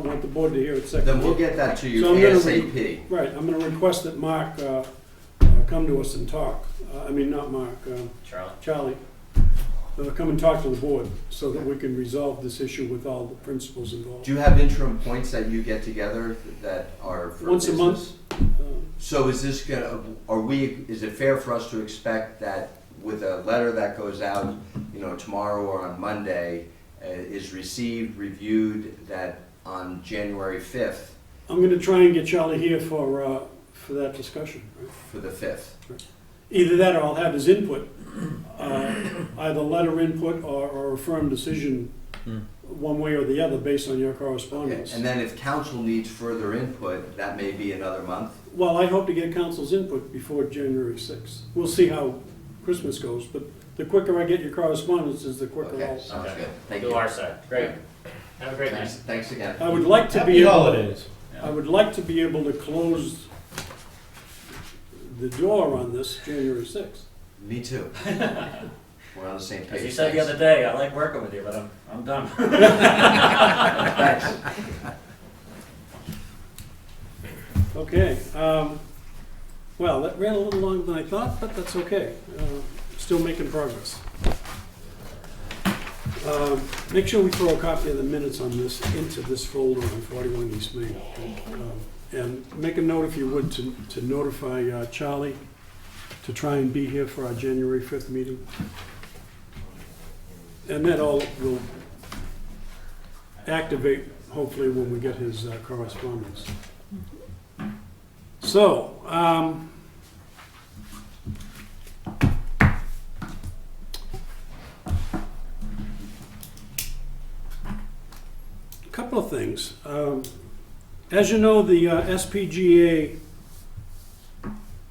want the board to hear it second. Then we'll get that to you So I'm gonna ASAP. Right, I'm gonna request that Mark come to us and talk. Not Mark, Charlie? Charlie. Come and talk to the board, so that we can resolve this issue with all the principals involved. Do you have interim points that you get together that are for Once a month. business? So is this is it fair for us to expect that with a letter that goes out, tomorrow or on Monday, is received, reviewed, that on January 5th, I'm gonna try and get Charlie here for that discussion. Right? for the 5th? Either that or I'll have his input, either letter input or a firm decision, one way or the other, based on your Okay, correspondence. and then if council needs further input, that may be another month? Well, I hope to get council's input before January 6th. We'll see how Christmas goes, but the quicker I get your correspondences, the quicker Okay, I'll. sounds Okay. good. Thank Do you. our side. Great. Have a great night. Thanks again. I would like to be Happy able, holidays. I would like to be able to close the door on this January 6th. Me too. We're on the same page. As you said the other day, I like working with you, but I'm done. Thanks. Okay, well, that ran a little longer than I thought, but that's okay. still making progress. Make sure we throw a copy of the minutes on this into this folder on 41 East Main. And make a note, if you would, to notify Charlie to try and be here for our January 5th meeting. And that all will activate, hopefully, when we get his correspondence. So, a couple of things. As you know, the SPGA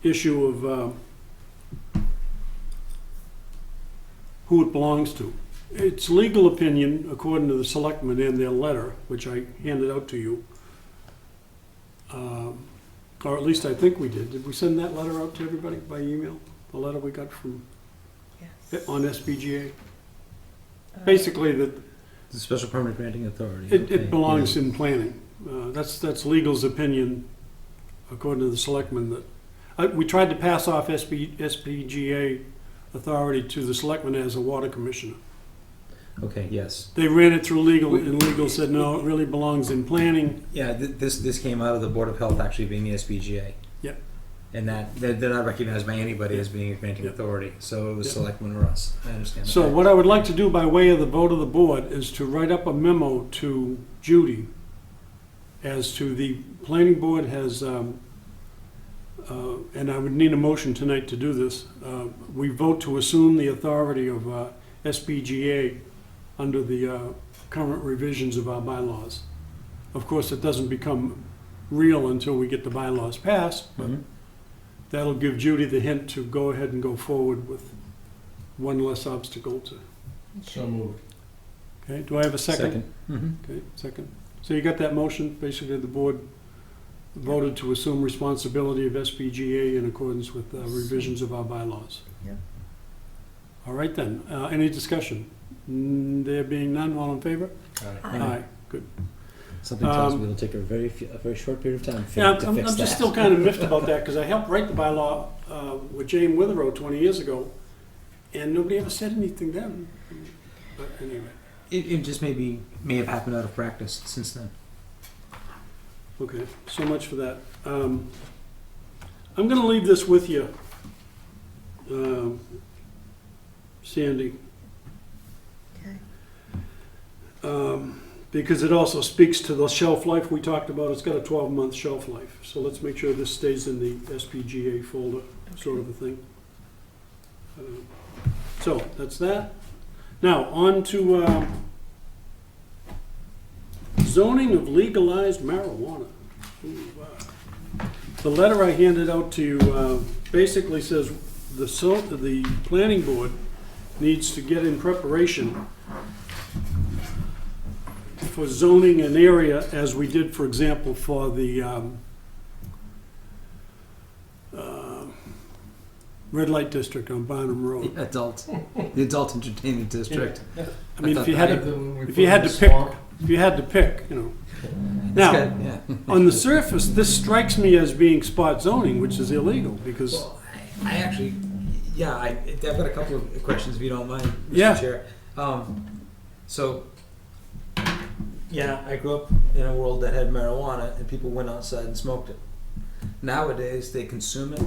issue of who it belongs to. It's legal opinion, according to the selectmen and their letter, which I handed out to you. Or at least I think we did. Did we send that letter out to everybody by email? The letter we got from, Yes. on SPGA? Basically, that The special permit granting authority. it belongs in planning. That's legal's opinion, according to the selectmen, that, we tried to pass off SPGA authority to the selectmen as a water commissioner. Okay, yes. They ran it through legal, and legal said, no, it really belongs in planning. Yeah, this came out of the Board of Health actually being the SPGA. Yep. And that, they're not recognized by anybody as being a granting Yep. authority, so it was Yep. selectmen or us, I understand that. So what I would like to do by way of the vote of the board is to write up a memo to Judy as to the planning board has, and I would need a motion tonight to do this. We vote to assume the authority of SPGA under the current revisions of our bylaws. Of course, it doesn't become real until we get the bylaws passed, but Mhm. that'll give Judy the hint to go ahead and go forward with one less obstacle to. So moved. Okay, do I have a second? Mhm. Okay, second. So you got that motion? Basically, the board voted to assume responsibility of SPGA in accordance with revisions of our bylaws. Yeah. All right then, any discussion? There being none, all in favor? Aye, good. Something tells Um, me it'll take a very short period of time Yeah, to I'm fix just that. still kind of miffed about that, because I helped write the bylaw with Jane Witherow 20 years ago, and nobody ever said anything then. But anyway, It just may have happened out of practice since then. okay, so much for that. I'm gonna leave this with you, Sandy, Okay. because it also speaks to the shelf life we talked about. It's got a 12-month shelf life, so let's make sure this stays in the SPGA folder, sort of a thing. So, that's that. Now, on to zoning of legalized marijuana. Ooh, wow. The letter I handed out to you basically says the planning board needs to get in preparation for zoning an area, as we did, for example, for the red light district on Barnum Road. The adult entertainment district. I mean, I if you thought had Then when we to, put if you in had the to pick, swamp, if you had to pick, you know. It's Now, good, yeah. on the surface, this strikes me as being spot zoning, which is illegal, because, Well, I actually, yeah, I've got a couple of questions if you don't mind, Mr. Yeah. Chair. So, yeah, I grew up in a world that had marijuana and people went outside and smoked it. Nowadays, they consume it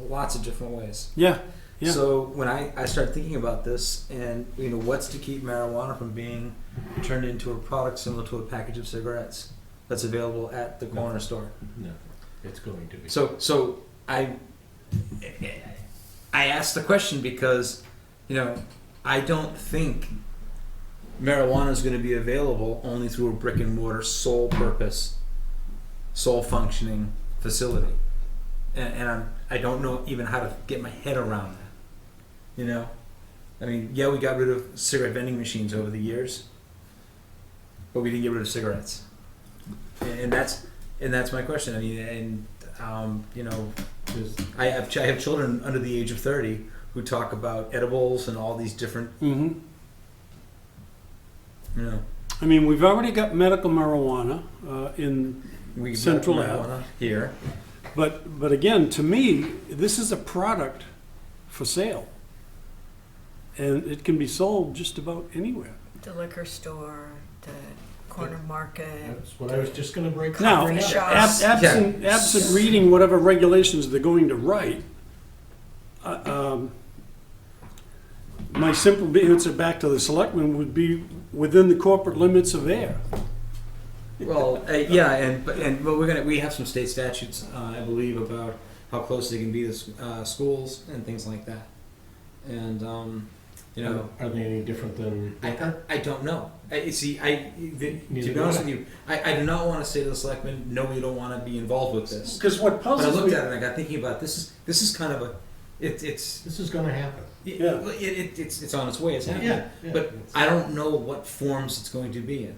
lots of different ways. yeah, yeah. So when I started thinking about this and, what's to keep marijuana from being turned into a product similar to a package of cigarettes that's available at the corner store. no, it's going to be. So I asked the question because, I don't think marijuana is going to be available only through a brick and mortar sole purpose, sole functioning facility. And I don't know even how to get my head around that. I mean, yeah, we got rid of cigarette vending machines over the years, but we didn't get rid of cigarettes. And that's my question. I mean, I have children under the age of 30 who talk about edibles and all these different, Mm-hmm. I mean, we've already got medical marijuana in we Central marijuana here. But again, to me, this is a product for sale. and it can be sold just about anywhere. The liquor store, the corner market. That's what I was just gonna break. Now, bring up. shops. absent reading whatever regulations they're going to write, my simple answer back to the selectmen would be within the corporate limits of Ayer. Well, but we have some state statutes, I believe, about how close they can be to schools and things like that. And Are they any different than liquor? I don't know. To Neither be do honest I. with you, I do not want to say to the selectmen, no, you don't want to be involved with this. Because what But I puzzles looked me, at it and I got thinking about this is kind of a it's This is gonna happen. Yeah. it's on its way. It's happening. Yeah. But I don't know what forms it's going to be in.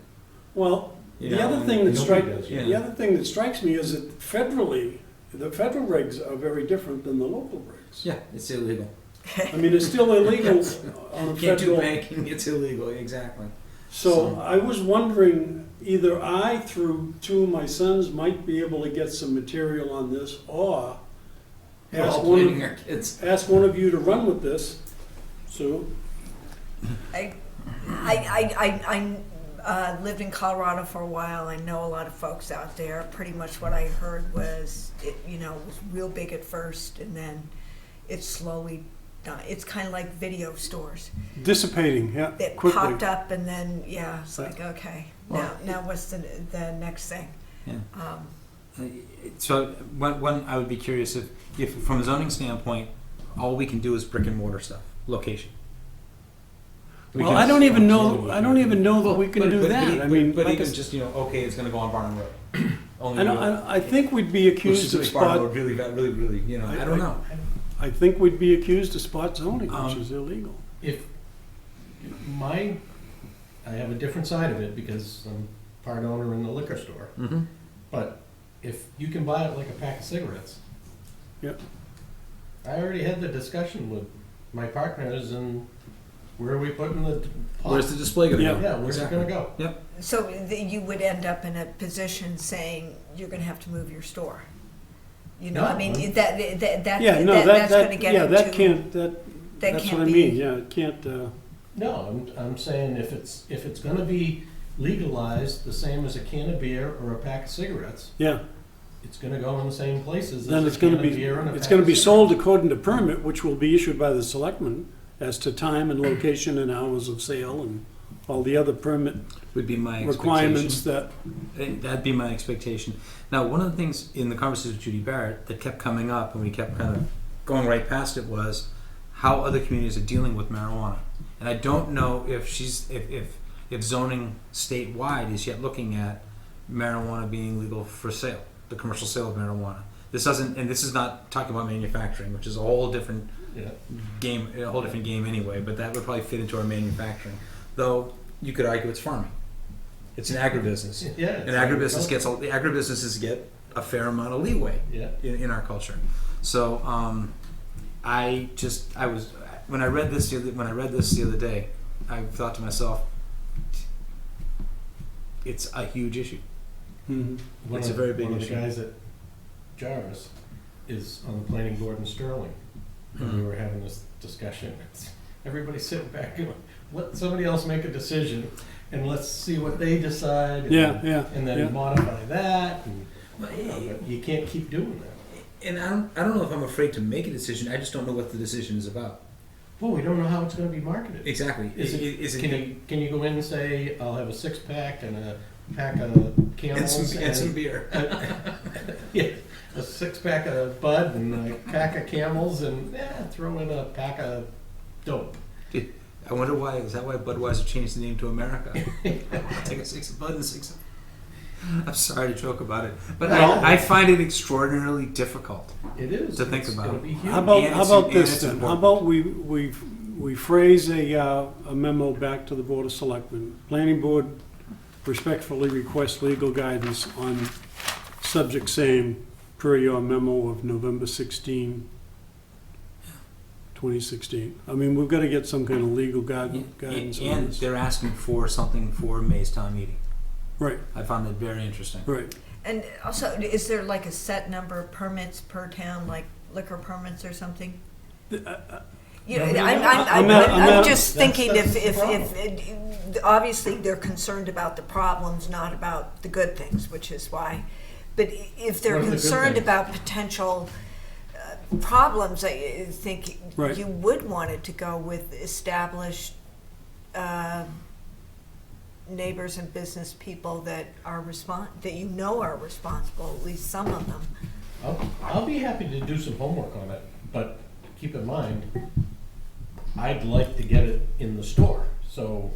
well, You the know, other thing that nobody does, yeah. the other thing that strikes me is that federally, the federal regs are very different than the local regs. Yeah, it's illegal. I mean, it's still illegal on a Can't do federal. banking. It's illegal. Exactly. So I was wondering, either I, through two of my sons, might be able to get some material on this, or We're all ask one blaming of, our kids. ask one of you to run with this, Sue. I lived in Colorado for a while. I know a lot of folks out there. Pretty much what I heard was, it was real big at first, and then it slowly died. It's kind of like video stores. Dissipating, yeah, It quickly. popped up, and then, it's Yeah. like, okay, Well, now what's the next thing? Yeah. Um, So one I would be curious if from a zoning standpoint, all we can do is brick and mortar stuff, location. We Well, can- I don't even know that we can do that. I mean, but like even I s- just okay, it's going to go on Barnum Road. Only I think we'd be accused of spot. Road, really, I don't know. I think we'd be accused of spot zoning, which Um, is illegal. If I have a different side of it because I'm part owner in the liquor store. Mm-hmm. But if you can buy it like a pack of cigarettes. Yep. I already had the discussion with my partners and where are we putting the pot? Where's the display going to Yeah. go? Yeah, where's Exactly. it gonna go? So you would end up in a position saying you're going to have to move your store. No, I mean, I'm- that's going to get into. that can't, that that's can't what I be- mean, yeah, it can't, No, I'm saying if it's gonna be legalized the same as a can of beer or a pack of cigarettes, yeah. it's gonna go in the same places Then as it's a can gonna of be, beer and a it's pack gonna of be cigarettes. sold according to permit, which will be issued by the selectmen as to time and location and hours of sale and all the other permit Would be my requirements that, That'd be my expectation. Now, one of the things in the conversation with Judy Barrett that kept coming up, and we kept kind of going right past it, was how other communities are dealing with marijuana. And I don't know if if zoning statewide is yet looking at marijuana being legal for sale, the commercial sale of marijuana. This doesn't, and this is not talking about manufacturing, which is a whole different Yeah. game, a whole different game anyway. But that would probably fit into our manufacturing, though. You could argue it's farming. It's an agribusiness. Yeah. And agribusinesses get a fair amount of leeway Yeah. in our culture. So when I read this the other day, I thought to myself, it's a huge issue. mhm. It's a very big one issue. of the guys at Jarvis is on the planning board in Sterling, and we were having this discussion. Everybody sitting back and let somebody else make a decision, and let's see what they decide. And, Yeah, yeah, and then yeah. modify that. And, but you can't keep doing that. And I don't know if I'm afraid to make a decision. I just don't know what the decision is about. Well, we don't know how it's going to be marketed. Exactly. Can you go in and say, I'll have a 6-pack and a pack of Camels and some beer? Yeah, a 6-pack of Bud and a pack of Camels and throw in a pack of dope. I wonder why. Is that why Budweiser changed the name to America? I'll take a 6 of Bud and 6 of... I'm sorry to joke about it, but Well- I find it extraordinarily difficult. It is. To think It's about. gonna be huge. How about, And how it's- about and this it's then? How important. about we phrase a memo back to the Board of Selectmen? Planning Board respectfully requests legal guidance on subject same per your memo of November 16, 2016. I mean, we've got to get some kind of legal guidance on And this. they're asking for something for May's town meeting. Right, I found that very interesting. right. And also, is there like a set number of permits per town, like liquor permits or something? You know, Nobody I'm, knows. I'm, I'm, not- I'm, I'm not- just that's- thinking that's if, the obviously they're concerned about the problems, not about the good things, which is why. But if they're What are the good concerned things? about potential problems, I think Right. you would want it to go with established neighbors and business people that are that you know are responsible, at least some of them. I'll be happy to do some homework on it, but keep in mind, I'd like to get it in the store, so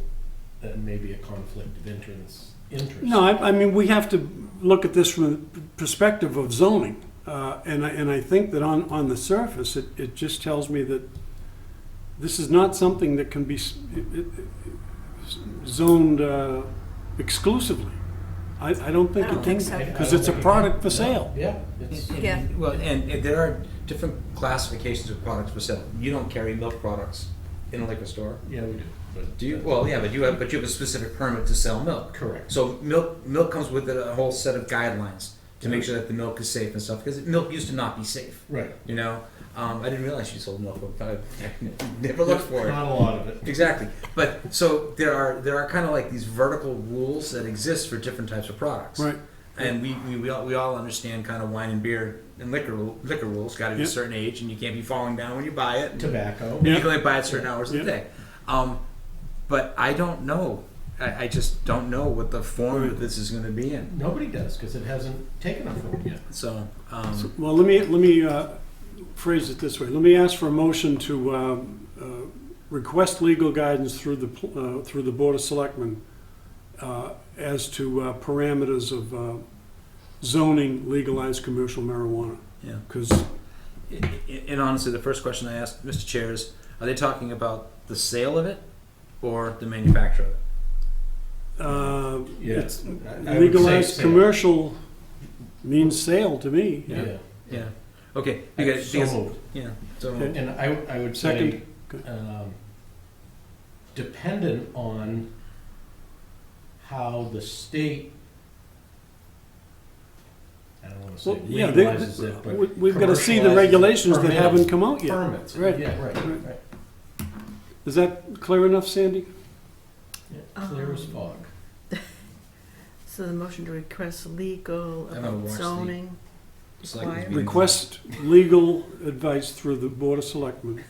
that may be a conflict of interest. No, I mean, we have to look at this from the perspective of zoning. And I think that on the surface, it just tells me that this is not something that can be zoned exclusively. I don't think I don't it think can, so. because it's a product for sale. Yeah, it's, Yeah. Well, and there are different classifications of products for sale. You don't carry milk products in a liquor store. yeah, we do. But Do you? Well, yeah, but you have a specific permit to sell milk. Correct. So milk comes with a whole set of guidelines to make sure that the milk is safe and stuff, because milk used to not be safe. Right. You know, I didn't realize you sold milk. I never looked for it. Not a lot of it. Exactly. But so there are kind of like these vertical rules that exist for different types of products. Right. And we all understand kind of wine and beer and liquor rules. Got to be a Yep. certain age, and you can't be falling down when you buy it. Tobacco. And Yeah. you can only buy it certain hours of the Yeah. day. But I don't know. I just don't know what the form Right. that this is going to be in. Nobody does, because it hasn't taken a form yet. So, Well, let me phrase it this way. Let me ask for a motion to request legal guidance through the Board of Selectmen as to parameters of zoning legalized commercial marijuana. yeah. Because And honestly, the first question I asked Mr. Chair is, are they talking about the sale of it or the manufacture of it? Yeah. it's I would say legalized sale. commercial means sale to me. Yeah. Yeah. Okay. Because, So moved. yeah. So Okay. And I would say, Second. dependent on how the state, I don't want to say Well, yeah, legalizes it, but we've got to see the commercializes, regulations that permits, haven't come out yet. Permits, Right. yeah, right, Right. right. Is that clear enough, Sandy? Yeah, clear as fog. So the motion to request legal I'm gonna about watch the zoning Selectmen's required. meeting. Request legal advice through the Board of Selectmen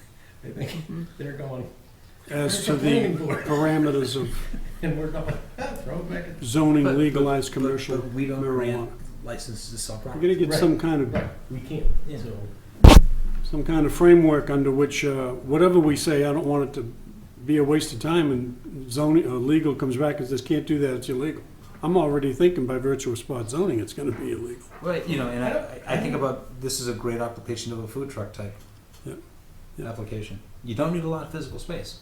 I think Mhm. they're going, as to the Planning board. parameters of and we're going, throw it back at. zoning But- legalized commercial But we don't marijuana. grant licenses to sell We're property. gonna get Right. some kind of, Right, we can't, Yeah. so, some kind of framework under which, whatever we say, I don't want it to be a waste of time and zoning, legal comes back and says, can't do that, it's illegal. I'm already thinking by virtue of spot zoning, it's gonna be illegal. Right, you know, and I think about this is a great application of a food truck type Yep. Yep. application. You don't need a lot of physical space.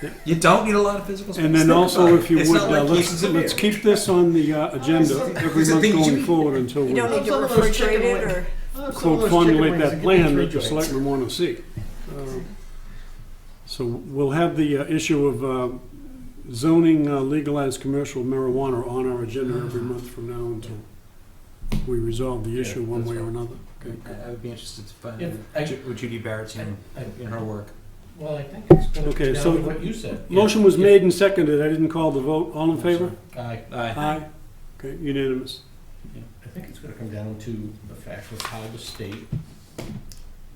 Yep. You don't need a lot of physical space. And then Think also, about if you it. It's would, not like let's cases of let's beer. keep this on the agenda every It's a month thing you going eat. forward until You we don't need to Some of those refrigerate chicken it, wings. or, quote formulate that plan that the selectmen want to see. So we'll have the issue of zoning legalized commercial marijuana on our agenda every month from now until we resolve the issue one that's way or right. another. Okay. I would be interested to find If I- what Judy Barrett's in her work. Well, I think it's going to Okay, come down so to what you said. Motion was made and seconded. I didn't call the vote. All in favor? I Aye. Okay, unanimous. think it's going to come down to the fact of how the state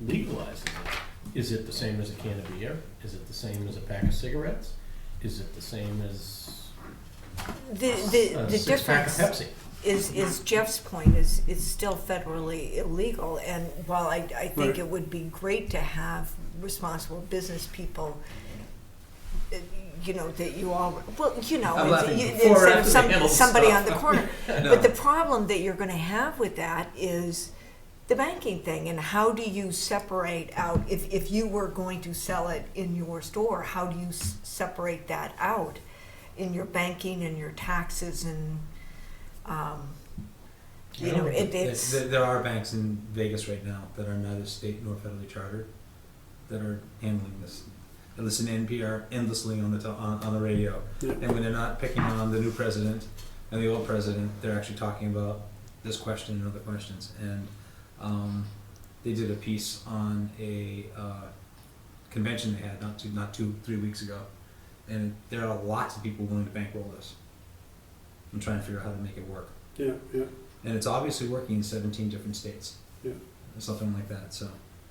legalizes it. Is it the same as a can of beer? Is it the same as a pack of cigarettes? Is it the same as the a six-pack of difference Pepsi? is Jeff's point, is it's still federally illegal, and while I think Right. it would be great to have responsible business people, you know, that you all, well, you know, I'm laughing you- before or instead of after some- they handle somebody stuff. on the corner. I know. But the problem that you're gonna have with that is the banking thing, and how do you separate out, if you were going to sell it in your store, how do you separate that out in your banking and your taxes and, you know, it's. There are banks in Vegas right now that are neither state nor federally chartered that are handling this. I listen to NPR endlessly on the radio, Yeah. and when they're not picking on the new president and the old president, they're actually talking about this question and other questions. And they did a piece on a convention they had not 3 weeks ago, and there are lots of people willing to bankroll this. I'm trying to figure out how to make it work, Yeah, yeah. and it's obviously working in 17 different states. Yeah. Or something like that. So,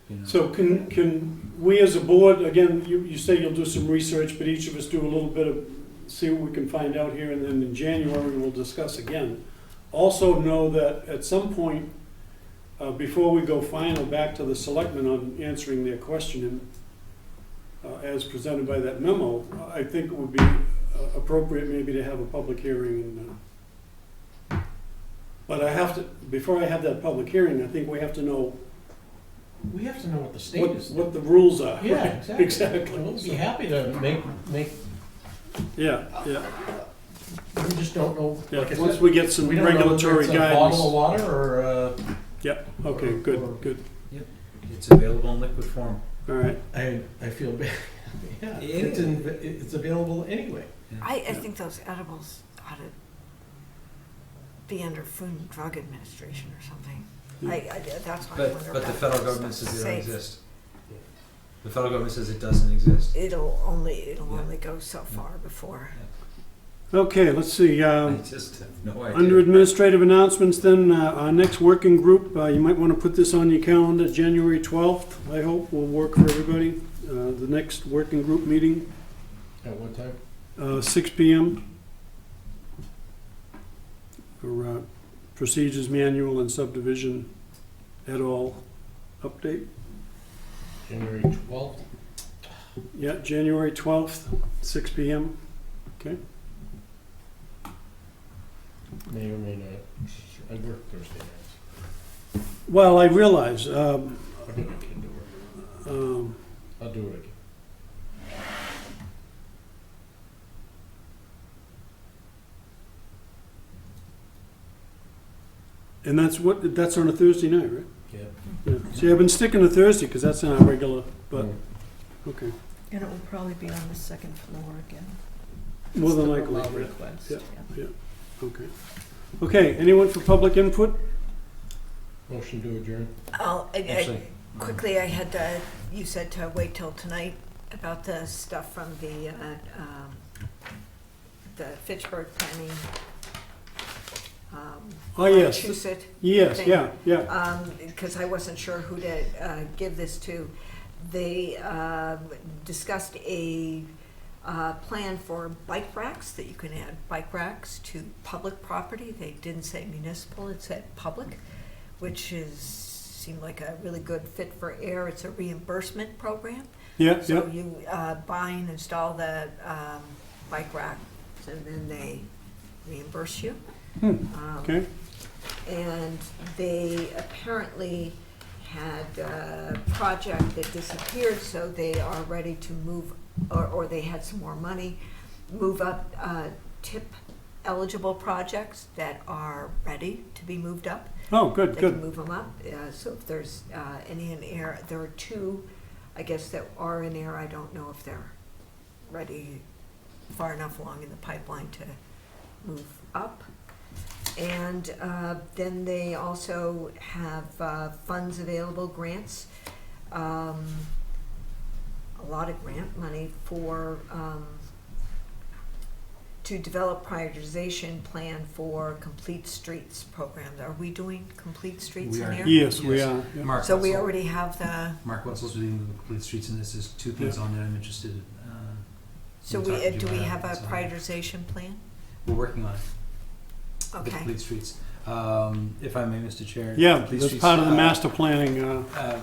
you know. So can we as a board, again, you say you'll do some research, but each of us do a little bit of, see what we can find out here, and then in January we'll discuss again. Also know that at some point, before we go final back to the selectmen on answering their question as presented by that memo, I think it would be appropriate maybe to have a public hearing. But I have to, before I have that public hearing, I think we have to know We have to know what the state is. what the rules are. Yeah, exactly. Exactly. We'll be happy to make, Yeah, yeah. we just don't know. Yeah, like I once said, we get some we don't know regulatory whether it's a bottle of guidance. water or, Yeah, okay, good, good. It's available in liquid form. All right. I feel bad. Yeah, It it's available anyway. I think those edibles ought to be under Food and Drug Administration or something. That's why I wonder about. But the federal government stuff says they don't safe. exist. The federal government says it doesn't exist. It'll Yeah. only go so far before. Okay, let's see. I just have no idea. Under administrative announcements, then, our next working group, you might want to put this on your calendar, January 12th, I hope, will work for everybody. The next working group meeting, At what time? 6 PM. For procedures manual and subdivision et al. Update. January 12th? Yeah, January 12th, 6 PM. Okay. May or may not. I work Thursday nights. Well, I realize, I think I can do it. I'll do it again. and that's on a Thursday night, right? Yeah. Yeah. See, I've been sticking to Thursday because that's our regular, but, okay. And it will probably be on the second floor again. More than It's the likely, Vermont yeah. request, Yeah. yeah. Okay. Okay, anyone for public input? Motion to adjourn. Actually, Quickly, I had to, you said to wait till tonight about the stuff from the Fitchburg Planning. Oh, yes. Massachusetts. Yes, thing. yeah. Because I wasn't sure who to give this to. They discussed a plan for bike racks, that you can add bike racks to public property. They didn't say municipal, it said public, which seemed like a really good fit for Ayer. It's a reimbursement program. Yeah, So yeah. you buy and install the bike rack, and then they reimburse you. Okay. And they apparently had a project that disappeared, so they are ready to move, or they had some more money, move up tip eligible projects that are ready to be moved up. Oh, good, They can good. move them up. So if there's any in Ayer, there are two, I guess, that are in Ayer. I don't know if they're ready, far enough along in the pipeline to move up. And then they also have funds available, grants, a lot of grant money for, to develop prioritization plan for complete streets programs. Are we doing complete streets We in are. here? Yes, we Yes. are. Yeah. Mark So we Wetzel. already have the, Mark Wetzel's reading the complete streets, and there's two things on there I'm interested in. so We'll we, talk to do you we about have that, a so- prioritization plan? We're working on it. The Okay. complete streets. If I may, Mr. Chair. Yeah, complete that's streets, part of the master planning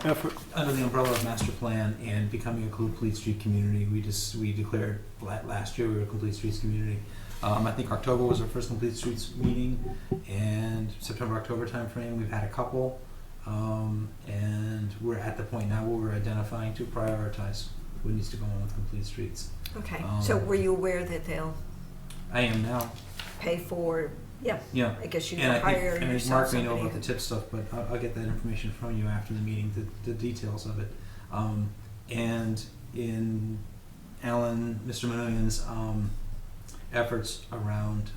effort. Under the umbrella of master plan and becoming a complete street community, we declared last year we were a complete streets community. I think October was our first complete streets meeting, and September-October timeframe we've had a couple, and we're at the point now where we're identifying to prioritize what needs to go on with complete streets. Okay, so were you aware that they'll I am now. pay for, yeah, Yeah. I guess you And I could hire think, and yourself Mark may know somebody. about the tip stuff, but I'll get that information from you after the meeting, the details of it. And in Mr. Manoyan's efforts around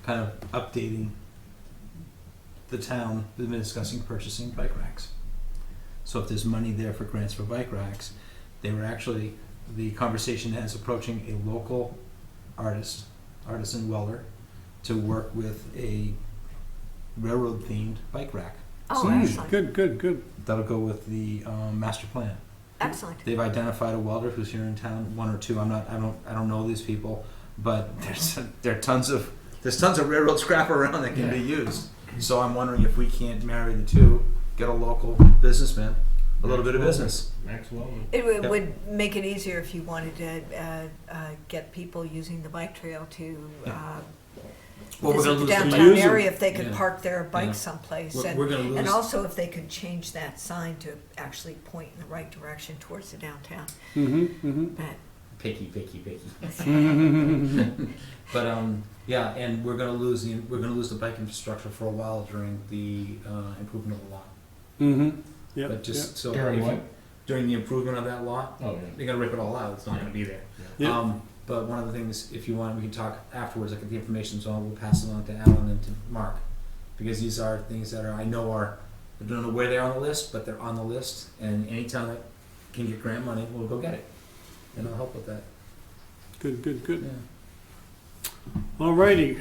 kind of updating the town, we've been discussing purchasing bike racks. So if there's money there for grants for bike racks, they were actually, the conversation is approaching a local artisan welder, to work with a railroad-themed bike rack. Oh, So excellent, Good. that'll go with the master plan. excellent. They've identified a welder who's here in town, one or two. I don't know these people, but there's tons of railroad scrap around that can be used. So I'm wondering if we can't marry the two, get a local businessman, a little bit of business. Maxwell. It Yep. would make it easier if you wanted to get people using the bike trail to Well, we're visit gonna the lose the downtown use 'em. area, if they could Yeah. park their Yeah. bikes someplace. We're gonna lose. And also if they could change that sign to actually point in the right direction towards the downtown. But Picky. Mm-hmm. But yeah, and we're gonna lose the bike infrastructure for a while during the improvement of the lot. Mm-hmm. Yeah. But just so During if you- what? during the improvement of that lot, Oh, yeah. they're gonna rip it all out. It's not gonna be there. Yeah. But one of the things, if you want, we can talk afterwards. I get the information, so we'll pass it on to Alan and to Mark, because these are things that I don't know where they're on the list, but they're on the list. And any town that can get grant money, we'll go get it, and I'll help with that. Good. Yeah. All righty.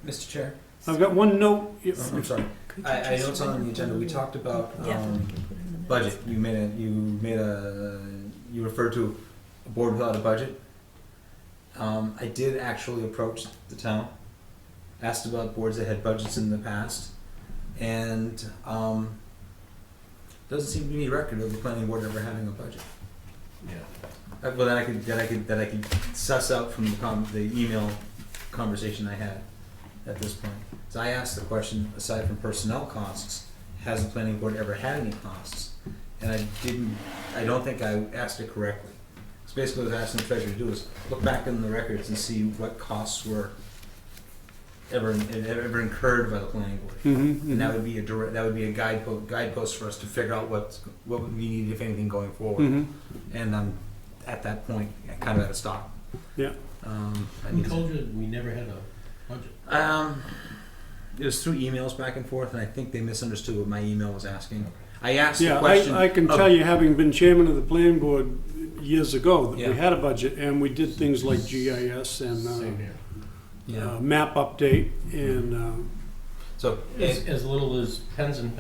Mr. Chair, I've got one note. I'm sorry. could you I know just it's on the remind agenda. me? We talked about Yeah. budget. You referred to a board without a budget. I did actually approach the town, asked about boards that had budgets in the past, and doesn't seem to be any record of the planning board ever having a budget. Yeah. Well, that I could suss out from the email conversation I had at this point. So I asked the question, aside from personnel costs, has the planning board ever had any costs? And I don't think I asked it correctly. So basically what I was asking the treasurer to do is look back in the records and see what costs were ever incurred by the planning board. Mm-hmm. And that would be a guidepost for us to figure out what would we need, if anything, going forward. Mm-hmm. And I'm at that point, kind of at a stop. Yeah. I Who need to- told you we never had a budget? It was through emails back and forth, and I think they misunderstood what my email was asking. I asked the Yeah, question. I can of- tell you, having been chairman of the planning board years ago, that Yeah. we had a budget and we did things like GIS and Same here. Yeah. map update and So As little as pens and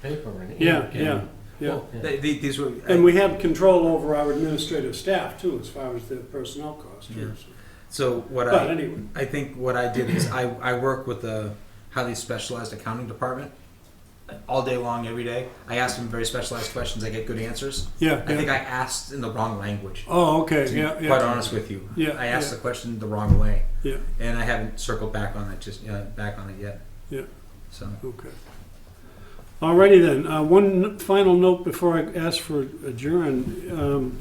paper and ink. yeah. and- well, Yeah. these were. And we had control over our administrative staff too, as far as their personnel costs. Yeah. too. So what But anyway, I think what I did is I work with a highly specialized accounting department all day long, every day. I ask them very specialized questions. I get good answers. yeah. I think yeah. I asked in the wrong language. Oh, okay, To be yeah, quite yeah, honest with you, Yeah, I asked yeah. the question the wrong way, yeah, and I haven't circled back on it yet. Yeah. So okay. Alrighty then, one final note before I ask for adjourn.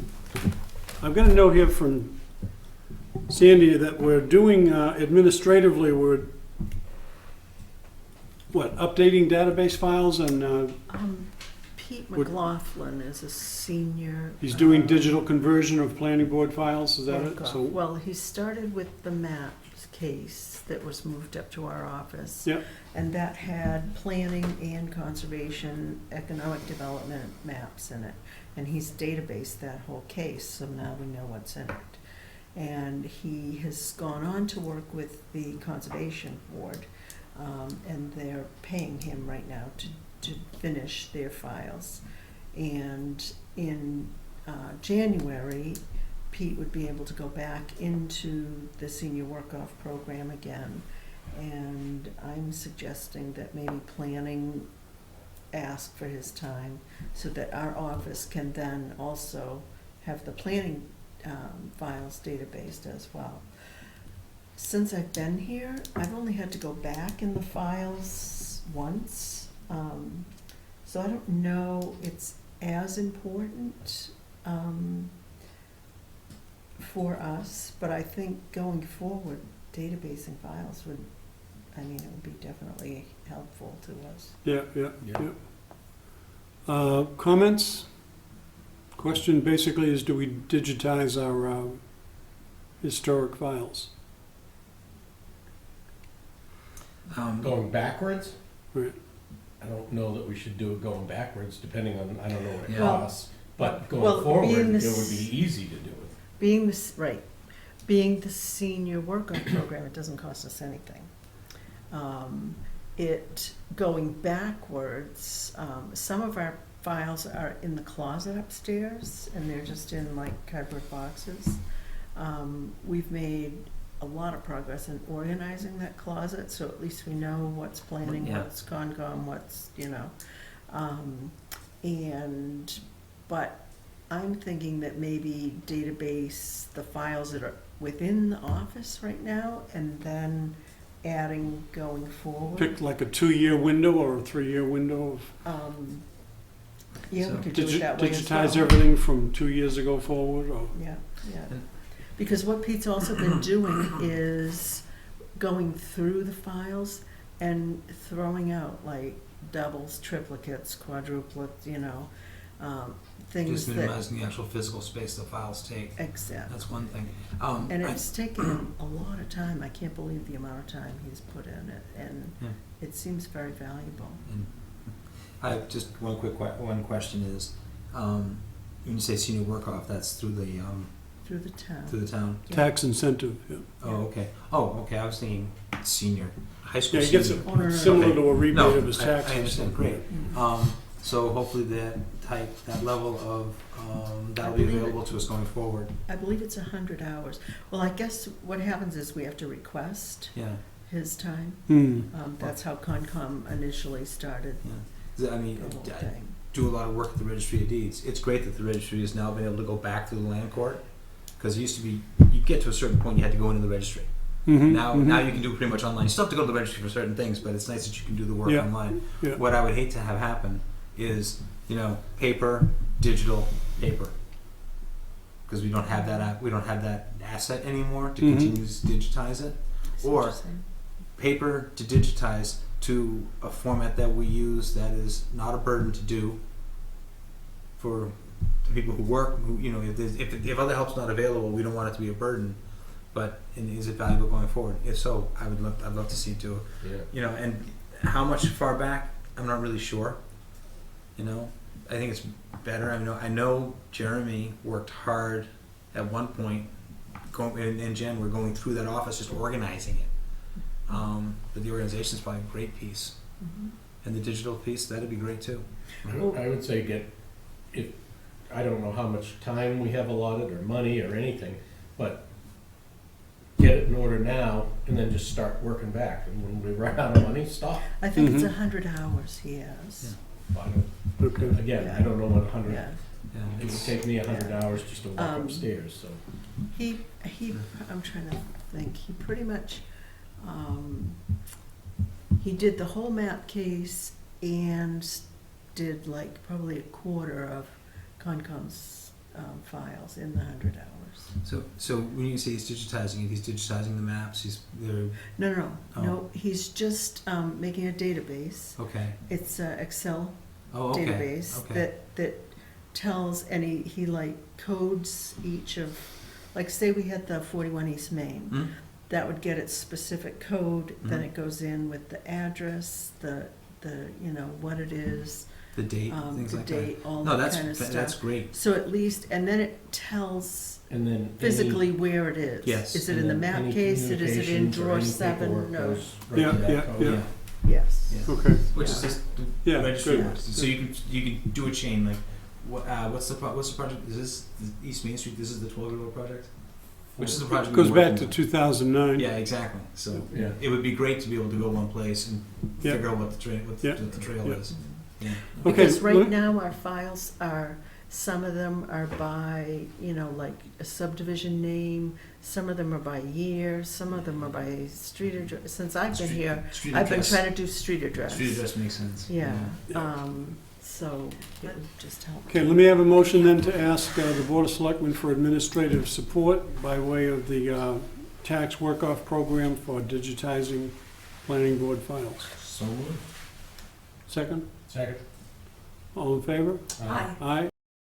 I've got a note here from Sandy that we're doing administratively, we're updating database files and Pete Would- McLaughlin is a senior. he's doing digital conversion of planning board files, is that it? So, Well, he started with the maps case that was moved up to our office. Yep. And that had planning and conservation, economic development maps in it. And he's databased that whole case, so now we know what's in it. And he has gone on to work with the Conservation Board, and they're paying him right now to finish their files. And in January, Pete would be able to go back into the senior work-off program again. And I'm suggesting that maybe planning ask for his time so that our office can then also have the planning files databased as well. Since I've been here, I've only had to go back in the files once. So I don't know it's as important for us, but I think going forward, databasing files would, it would be definitely helpful to us. yeah. Yeah. Comments? Question basically is, do we digitize our historic files? Going backwards? Right. I don't know that we should do it going backwards, depending on, I don't know what it Yeah. costs. But Well, going forward, being it the would be easy to do it. Being the senior work-on program, it doesn't cost us anything. Going backwards, some of our files are in the closet upstairs, and they're just in like cardboard boxes. We've made a lot of progress in organizing that closet, so at least we know what's planning, Yeah. what's Concom, what's, but I'm thinking that maybe database the files that are within the office right now, and then adding going forward. Pick like a 2-year window or a 3-year window of Yeah, So we could do it that way as well. digitize everything from 2 years ago forward, or? Yeah, yeah. And- Because what Pete's also been doing is going through the files and throwing out like doubles, triplicates, quadruplets, things Just that. minimizing the actual physical space the files take. Exactly. That's one thing. And I- it's taken him a lot of time. I can't believe the amount of time he's put in it, and Yeah. it seems very valuable. and I have just one one question is, when you say senior work off, that's through the Through the town. town. Yeah. Tax incentive, yeah. Oh, okay. Oh, okay. I was thinking senior high school. Yeah, he gets senior. it Oh, no. similar Okay. to a rebate No, of his taxes. I understand. Great. Mhm. So hopefully that level of that'll be believe it. available to us going forward. I believe it's 100 hours. Well, I guess what happens is we have to request Yeah. his time. Hmm. That's how Concom initially started Yeah. I mean, the whole I thing. do a lot of work at the Registry of Deeds. It's great that the registry has now been able to go back to the land court, because it used to be you get to a certain point you had to go into the registry. Mhm, Now mhm. you can do pretty much online. You still have to go to the registry for certain things, but it's nice that you can do the work Yeah. online. Yeah. What I would hate to have happen is, paper, digital, paper, because we don't have that asset anymore to Mhm. continue to digitize it, See or what you're saying? paper to digitize to a format that we use that is not a burden to do for the people who work. If other help's not available, we don't want it to be a burden. But is it valuable going forward? If so, I'd love to see it too. Yeah. And how much far back, I'm not really sure. I think it's better. I know Jeremy worked hard at one point, and Jen were going through that office, just organizing it. But the organization is probably a great piece, Mhm. and the digital piece, that'd be great too. I would say I don't know how much time we have allotted or money or anything, but get it in order now and then just start working back. And when we run out of money, stop. I think it's Mhm. 100 hours he has. Okay. Again, I don't know what 100, Yeah. And it would it's- take me 100 hours just to walk Um, upstairs, so. He, I'm trying to think, he pretty much, he did the whole map case and did like probably a quarter of Concom's files in the 100 hours. So when you say he's digitizing it, he's digitizing the maps. No, Oh. no, he's just making a database. Okay. It's a Excel Oh, okay. database Okay. that tells, and he like codes each of, like say we had the 41 East Main, Hmm? that would get its specific code, then Mhm. it goes in with the address, the what it is, The date, things the like date, all that. No, that kind of that's stuff. great. So at least, and then it tells And then physically where it is. Yes. Is it in the map case? Is it in drawer 7? No. Yeah, yeah, yeah. Yes. Yeah. Okay. Which is just the Yeah, registry good. works. So you can do a chain like what's the project? Is this the East Main Street? This is the 12-year-old project. Which is the project? Goes we're back working to on? 2009. Yeah, exactly. So Yeah. it would be great to be able to go one place and Yeah. figure out what the trail Yeah. trail Yeah. is. Yeah. Okay. Because right let- now our files are, some of them are by, like a subdivision name, some of them are by year, some of them are by street address. Since I've been here, Street I've been address. trying to do street address. Street address makes sense. Yeah, Yeah. so it would just help. Okay, let me have a motion then to ask the Board of Selectmen for administrative support by way of the tax work-off program for digitizing planning board files. So moved. Second? Second. All in favor? Aye. Aye.